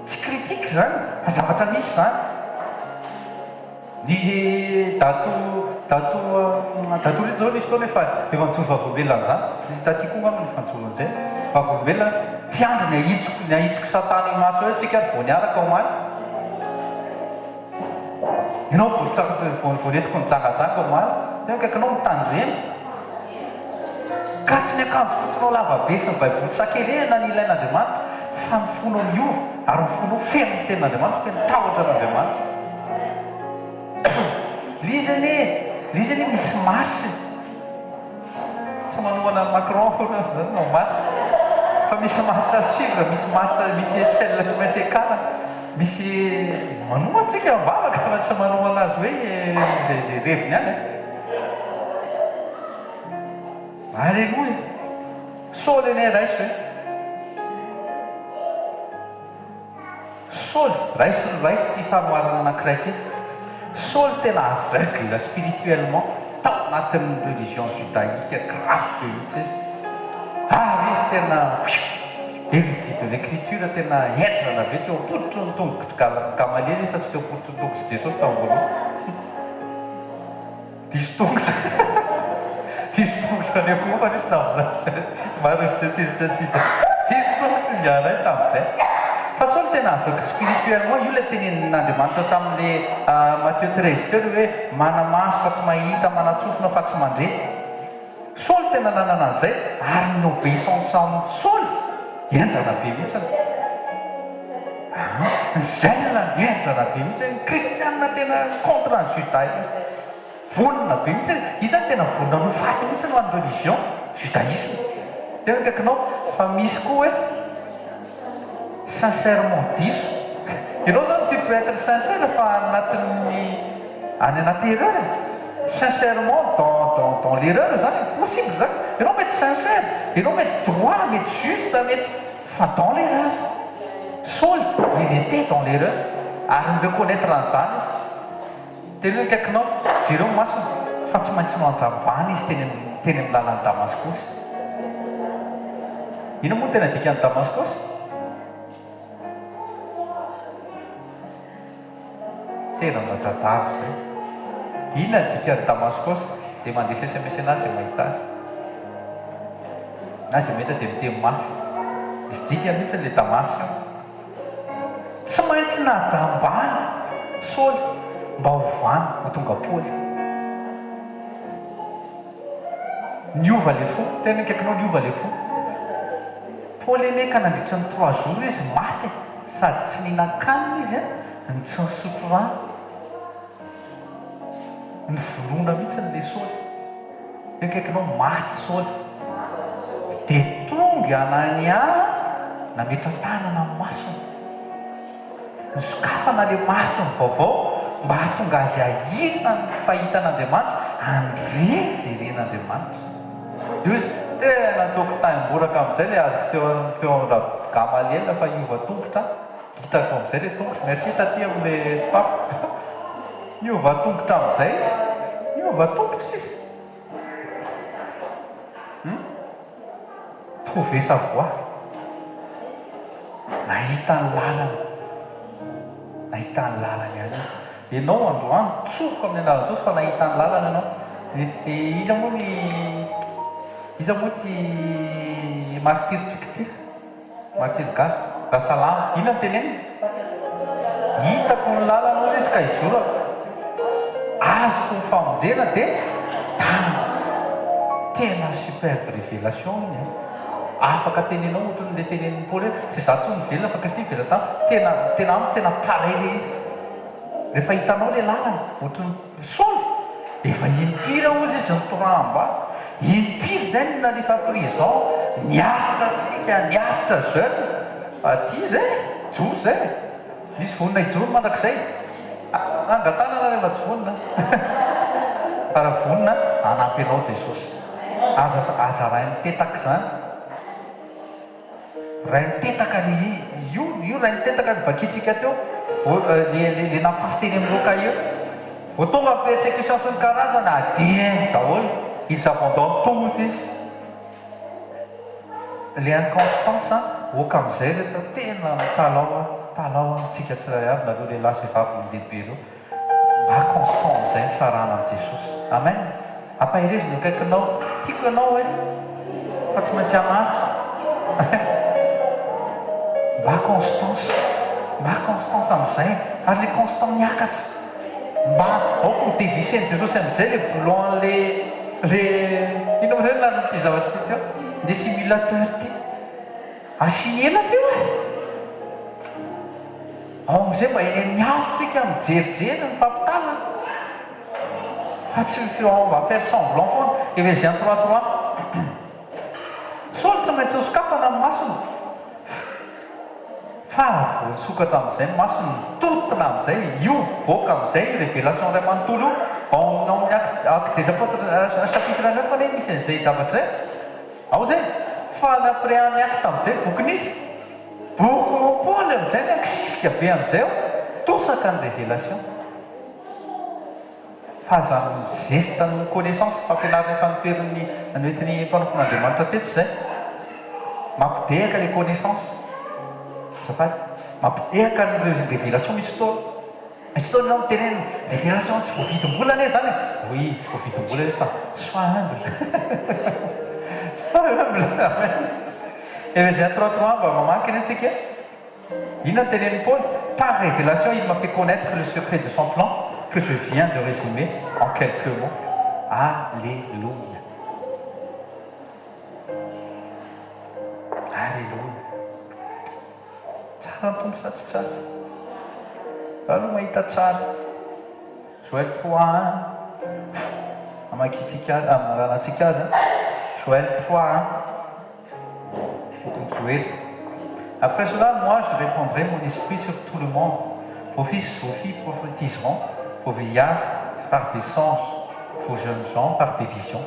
tsy kritika zany fa zavatra misy zany ny dato rito zao nisy taona efa nitsory vavolombelona zany izy taty koa ngamba ny fanjoron'izay vavolombelona mpiandry ny ahitsoko satana ny maso hoe tsika ary vao niaraka omaly ianao voanetiko nijangajanga omaly tena kaikinao mitandrena ka tsy ny akanjo fotsinao lavabe sy ny baiboly sakerena ny ilain'Andriamanitra fa ny fonao miova ary ny fonao feno ny tenin'Andriamanitra feno tahotra n'Andriamanitra lizany misy marsy tsy manohana ny Macron foana zany no marsy fa misy marsy à suivre misy échelle tsy maintsy ekana misy manoha antsika mivavaka fa tsy manohana azy hoe zay reviny any alléluia Saul ene raisy hoe Saul raisy ty faharoarana anankiray ty Saul tena aveugle spirituellement tao anatin'ny religion judaïque grave be mihitsy izy ary izy tena Hérité de l'écriture tena henjana be teo apoditry ny tongotra Gamaliel fa tsy teo apoditry ny tongotra Jesosy tamin'ny voalohany. Diso tongotra. Diso tongotra ny akoho fa nisy tamin'izay. Maro tsy tiatsika. Diso tongotra ny anay tamin'izay. Fa saoly tena aveugle spirituellement io ilay tenenin'Andriamanitra tamin'ilay Matthieu 13 teo hoe mana maso fa tsy mahita, mana tsofina fa tsy mandre. Saoly tena nanana an'izay ary ny obéissance amin'ny Saoly henjana be mihitsiny. Izay na henjana be mihitsiny. Kristianina tena contre ny judaïsme. Vonona be mihitsiny. Izany tena vonona nofaty mihitsiny ho an'ny religion judaïsme. Tena kaikinao fa misy koa hoe sincèrement diso. Ianao zany tu peux être sincère fa anatin'ny any anaty erreur. Sincèrement dans l'erreur zany possible zany. Ianao mety sincère, ianao mety droit, mety juste, mety fa dans l'erreur. Saul, il était dans l'erreur. Ary ny reconnaître an'izany izy. Tena hoe kaikinao jereo masony fa tsy maintsy noanjambany izy teny amin'ny lalan'ny Damascus. Ino moa tena dikan'ny Damascus? Tena madadavo zay. Inona dikan'ny Damascus? Dia mandefa SMS anazy mahita azy. Azy mety dia miteny mafy. Izy dika mihitsy ilay Damasio. Tsy maintsy najambany Saoly mba hovany ho tonga Paoly. Niova le fo, tena kaikinao niova le fo. Paoly ene ka nandritra ny 3 jours izy maty sady tsy nihinan-kanina izy ny tsy nisotro rano. Ny vonoina mihitsy n'ilay Saoly. Tena kaikinao maty Saoly. Dia tonga Anania nametra tanana amin'ny masony. Nisokafana ilay masony vaovao mba hahatonga azy ahina ny fahitan'Andriamanitra andre izay ren'Andriamanitra. Io izy tena ataoko taimboraka amin'izay ilay azoko teo amin'ny Gamaliel fa hiova tongotra. Hitako amin'izay ilay tongotra. Merci taty amin'ilay spap. Niova tongotra amin'izay izy. Niova tongotra izy. Trouver sa voie. Nahita ny lalana. Nahita ny lalana ihany izy. Ianao androany tsofoka amin'ny anaran'i Jesosy fa nahita ny lalana ianao. Iza moa ty martiritsika ty? Martir gasy. Gasalama. Inona ny teneny? Hitako ny lalana izy ka izorako. Azoko ny famonjena dia tena superbe révélation iny. Afaka teninao ohatran'ilay tenenin'ny Paoly hoe tsy za tsony velona fa Kristy velona tamy. Tena pareil le izy. Rehefa hitanao ilay lalana ohatran'ny Saoly efa impira ozy izy nitoramba. Impira izay ny nalefa prison. Niaritra tsika, niaritra jeune. Aty zay, joro zay. Misy vonona ijoro mandrakizay. Angatanana rehefa tsy vonona. Fa raha vonona anampy anao Jesosy. Aza ray nitetaka zany. Ray nitetaka io ray nitetaka ny vakitsika teo. Le nafafy teny amin'ny loka io. Vao tonga ny persécution sy ny karazana adihany daholo. Ils abandonnent tous izy. Le inconstance oka amin'izay rehetra tena talao antsika tsirairay avy nareo lehilahy sy vavy lehibe ireo. Mba constant amin'izay ny farana amin'ny Jesosy. Amen. Ampahirezina akaikinao. Tiako ianao hoe fa tsy maintsy hanary. Mba constance amin'izay ary le constant miakatra. Mba aoko midevisen'i Jesosy amin'izay le boulon le ino amin'izay nalana ty zavatra ty teo? Le simulateur ty. Asiny ela teo e. Ao amin'izay mba eny miafitsika mijerijery ny fampitazana. Fa tsy mba faire semblant foana. Ephésiens 3:3. Saoly tsy maintsy nisokafana amin'ny masony. Fa voasokatra amin'izay ny masony mitotona amin'izay io voaka amin'izay révélation ray manontolo io. Ao amin'ny acte des apôtres chapitre 9 fa misy an'izay zavatra zay. Ao zay. Fa après un acte amin'izay bokinisy. Boky Paoly amin'izay ny ankisisika be amin'izay ao. Tosaka ny révélation. Fa zany geste ny connaissance fampianarana fanimperon'ny anoetiny mpanompon'Andriamanitra teto zay. mampidehaka les connaissances zafady mampidehaka ny révélation misy fotoana anao mitenena révélation tsy voavidim-bola ane zany oui tsy voavidim-bola izy fa sois humble sois humble Éphésiens 3:3 mba mamaky eny antsika inona tenen'ny Paul par révélation il m'a fait connaître le secret de son plan que je viens de résumer en quelques mots. Alléluia. Alléluia. Tsara ny tompo sa tsy tsara? Aloha mahita tsara. Joël 3:1 amaranantsika azy. Joël 3:1 Joël. Après cela, moi je répandrai mon esprit sur tout le monde. Vos fils, vos filles prophétiseront, vos vieillards par des songes, vos jeunes gens par des visions,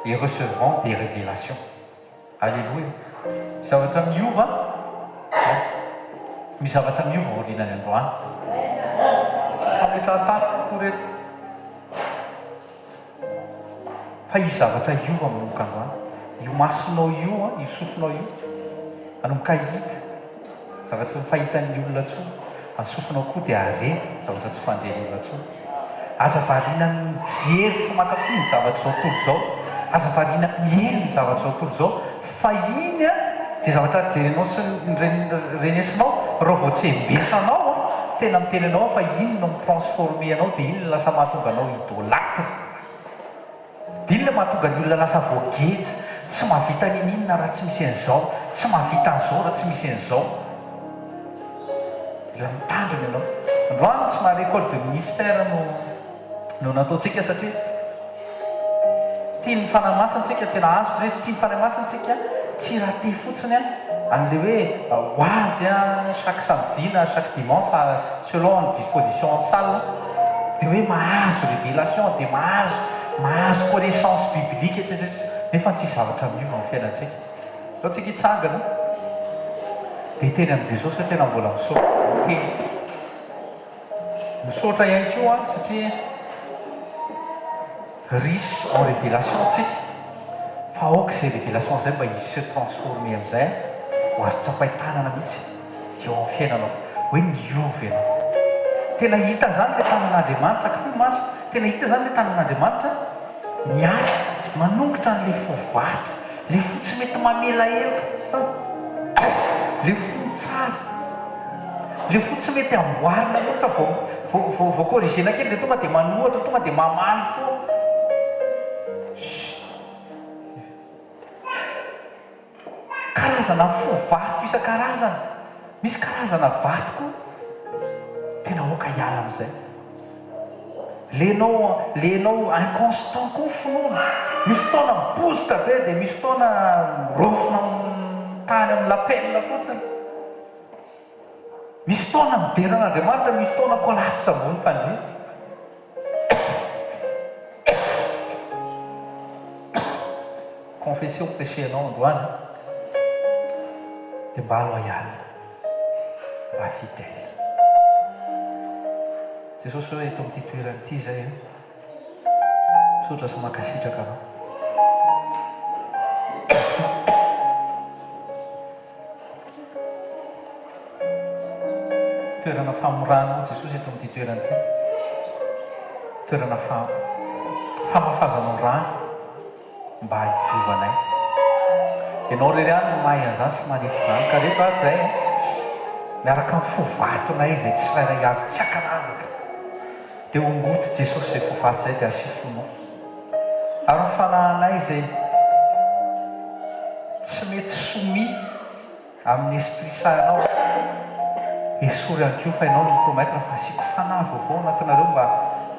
et recevront des révélations. Alléluia. Zavatra miova, misy zavatra miova orinany androany. Tsisy fametrahatapo reto. Fa izy zavatra iova manomboka androany. Io masonao io, io sofinao io, manomboka hita. Zavatra tsy fahitan'ny olona tsony. Asofinao koa dia arety, zavatra tsy fandren'ny olona tsony. Aza variana mijery sy mankafy ny zavatra zao tontolo zao. Aza variana mihaino ny zavatra zao tontolo zao. Fa iny dia zavatra jerenao sy renesinao raha vao tsy embesanao tena miteny anao fa iny no mitransforme anao dia iny no lasa mahatonga anao idolâtre. Dia iny no mahatonga ny olona lasa voageja. Tsy mahavita ninina raha tsy misy an'izao, tsy mahavita an'izao raha tsy misy an'izao. Ila mitandrina ianao. Androany tsy mahare école de ministère no nataontsika satria tia ny fanamasintsika tena azo presy tia ny fanamasintsika tsy raha ty fotsiny an'le hoe ho avy chaque samedi na chaque dimanche selon ny disposition en salle dia hoe mahazo révélation dia mahazo connaissance biblique etc. Nefa tsy zavatra miova ny fiainantsika. Zao tsika hitsangana dia teny amin'i Jesosy tena mbola misaotra teny misaotra ihany koa satria riche en révélation tsika fa aoka izay révélation zay mba izy se transforme amin'izay ho azo tsapaitanana mihitsy eo amin'ny fiainanao hoe niova ianao. Tena hita zany le tanan'Andriamanitra ka maso tena hita zany le tanan'Andriamanitra miasa manongotra n'le fo vato le fo tsy mety mamela heloka le fo tsara le fo tsy mety amboarina mihitsy fa vao corrigena kely dia tonga dia manohatra tonga dia mamaly fo. Karazana fo vato isan-karazana misy karazana vato koa tena aoka hiala amin'izay. Lenao inconstant koa finoana. Misy fotoana miposta be dia misy fotoana mirofona tany amin'ny lapelina fotsiny. Misy fotoana mideran'Andriamanitra, misy fotoana collapse ambony fandria. Confession péché anao androany dia mba loyal, mba fidèle. Jesosy hoe eto amin'ity toeran'ity izay misaotra sy mankasitraka anao. Toerana famorana Jesosy eto amin'ity toeran'ity. Toerana famafazanao rano mba hijovanay. Ianao rery any no mahay an'izany sy manefy izany ka rehefa ary izay miaraka amin'ny fo vatonay izay tsy rairay avy tsy akanavaka dia ongoty Jesosy izay fo vato izay dia asifonao. Ary ny fanahinay izay tsy mety somi amin'ny esprit sainao esory ihany koa fa ianao no mipromettre fa asiako fanahy vaovao anatinareo mba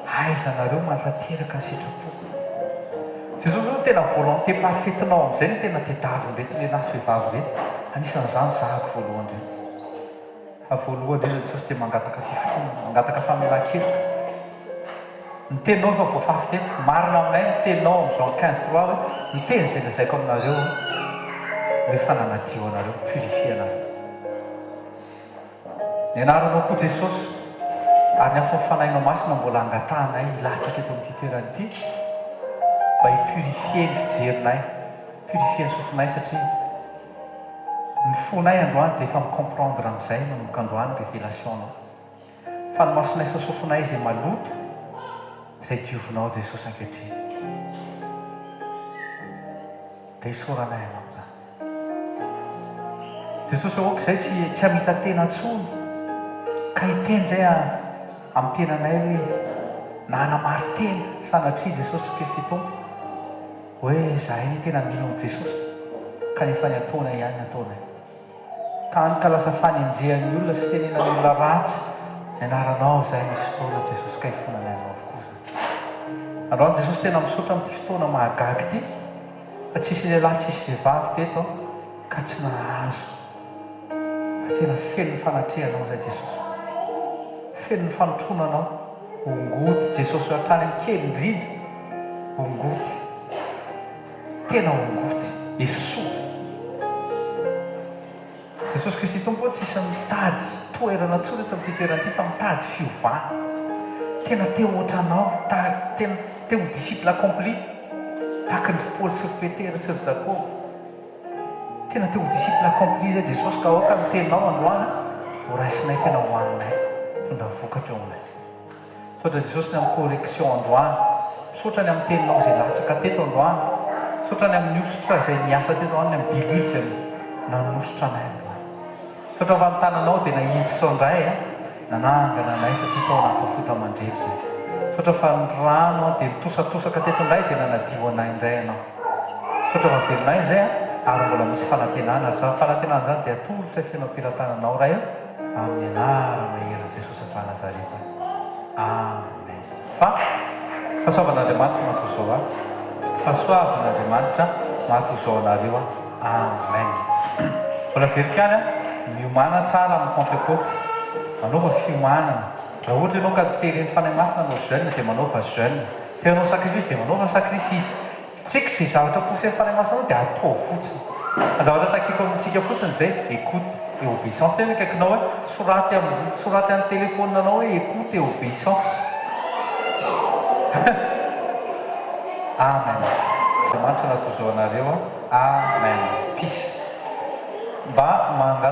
ahaizanareo mantanteraka ny sitrapo. Jesosy hoe tena volonté parfaitinao amin'izay no tena tedaviny reto lehilahy sy vehivavy reto. Anisan'izany zahako voalohany reny. Fa voalohany reny Jesosy dia mangataka fifona, mangataka famelan-keloka. Ny teninao efa voafafy teto, marina aminay ny teninao amin'ny Jean 15:3 hoe miteny izay lazaiko aminareo hoe fananadio anareo, purifie anareo. Ny anaranao koa Jesosy ary ny afa fanahinao masina mbola angatahanay hilatsaka eto amin'ity toerana ity mba hipurifie ny fijerinay, purifie ny sofinay satria Ny fonay androany dia efa micomprendre amin'izay manomboka androany révélationnao. Fa ny masonay sasofonay izay maloto izay diovinao Jesosy ankehitriny. Dia isoranay anao zany. Jesosy ahoaka izay tsy hamita tena intsony ka hiteny izay amin'ny tenanay hoe na hanamary-tena sanatria Jesosy Kristy Tompo hoe zahay ny tena mino amin'i Jesosy kanefa ny ataonay ihany ny ataonay. Ka ny kalasa fanenjehan'ny olona sy fitenenan'ny olona ratsy ny anaranao izay misy fotoana Jesosy ka hifonanay anao avokoa zany. Androany Jesosy tena misaotra amin'ity fotoana mahagaga ity fa tsisy lehilahy tsisy vehivavy teto ka tsy nahazo. Fa tena feno ny fanatrehanao izay Jesosy. Feno ny fanotronanao. Ongoty Jesosy hatrany amin'ny kely indrindra. Ongoty. Tena ongoty. Esoa. Jesosy Kristy Tompo tsisy mitady toerana intsony eto amin'ity toerana ity fa mitady fiovana. Tena teo ohatranao, tena teo disciple accompli tahaka ny Paoly sy Petera sy Jakoba. Tena teo disciple accompli zay Jesosy ka ahoaka miteninao androany ho raisinay tena ho aninay tondra vokatra eo aminay. Misaotra Jesosy ny amin'ny correction androany. Misaotra ny amin'ny teninao izay latsaka teto androany. Misaotra ny amin'ny ositra izay miasa teto androany, ny amin'ny début izay nanositra anay androany. Misaotra vanon-tananao dia nahitsy sao indray nanangana anay satria tao anaty fota mandrevy izay. Misaotra fa ny rano dia mitosatosaka teto indray dia nanadio anay indray ianao. Misaotra fa velonay izay ary mbola misy fanantenana. Fanantenana izany dia atolotra feno am-pilatananao ray amin'ny anarana herin' Jesosy avy Nazareta. Amen. Fahasoavan'Andriamanitra mahato izao fahasoavan'Andriamanitra mahato izao anareo amen. Mbola verikany miomana tsara amin'ny Pentecôte, manaova fiomanana. Raha ohatra ianao ka teren'ny fanahy masina anao jeune dia manaova jeune. Te hanao sakrifisy dia manaova sakrifisy. Tsy haiko izay zavatra posen'ny fanahy masina dia atao fotsiny. Ny zavatra takiko amintsika fotsiny izay écoute et obéissance. Tena akaikinao hoe soraty amin'ny téléphone-nanao hoe écoute et obéissance. Amen. Andriamanitra natozao anareo. Amen. Peace. Mba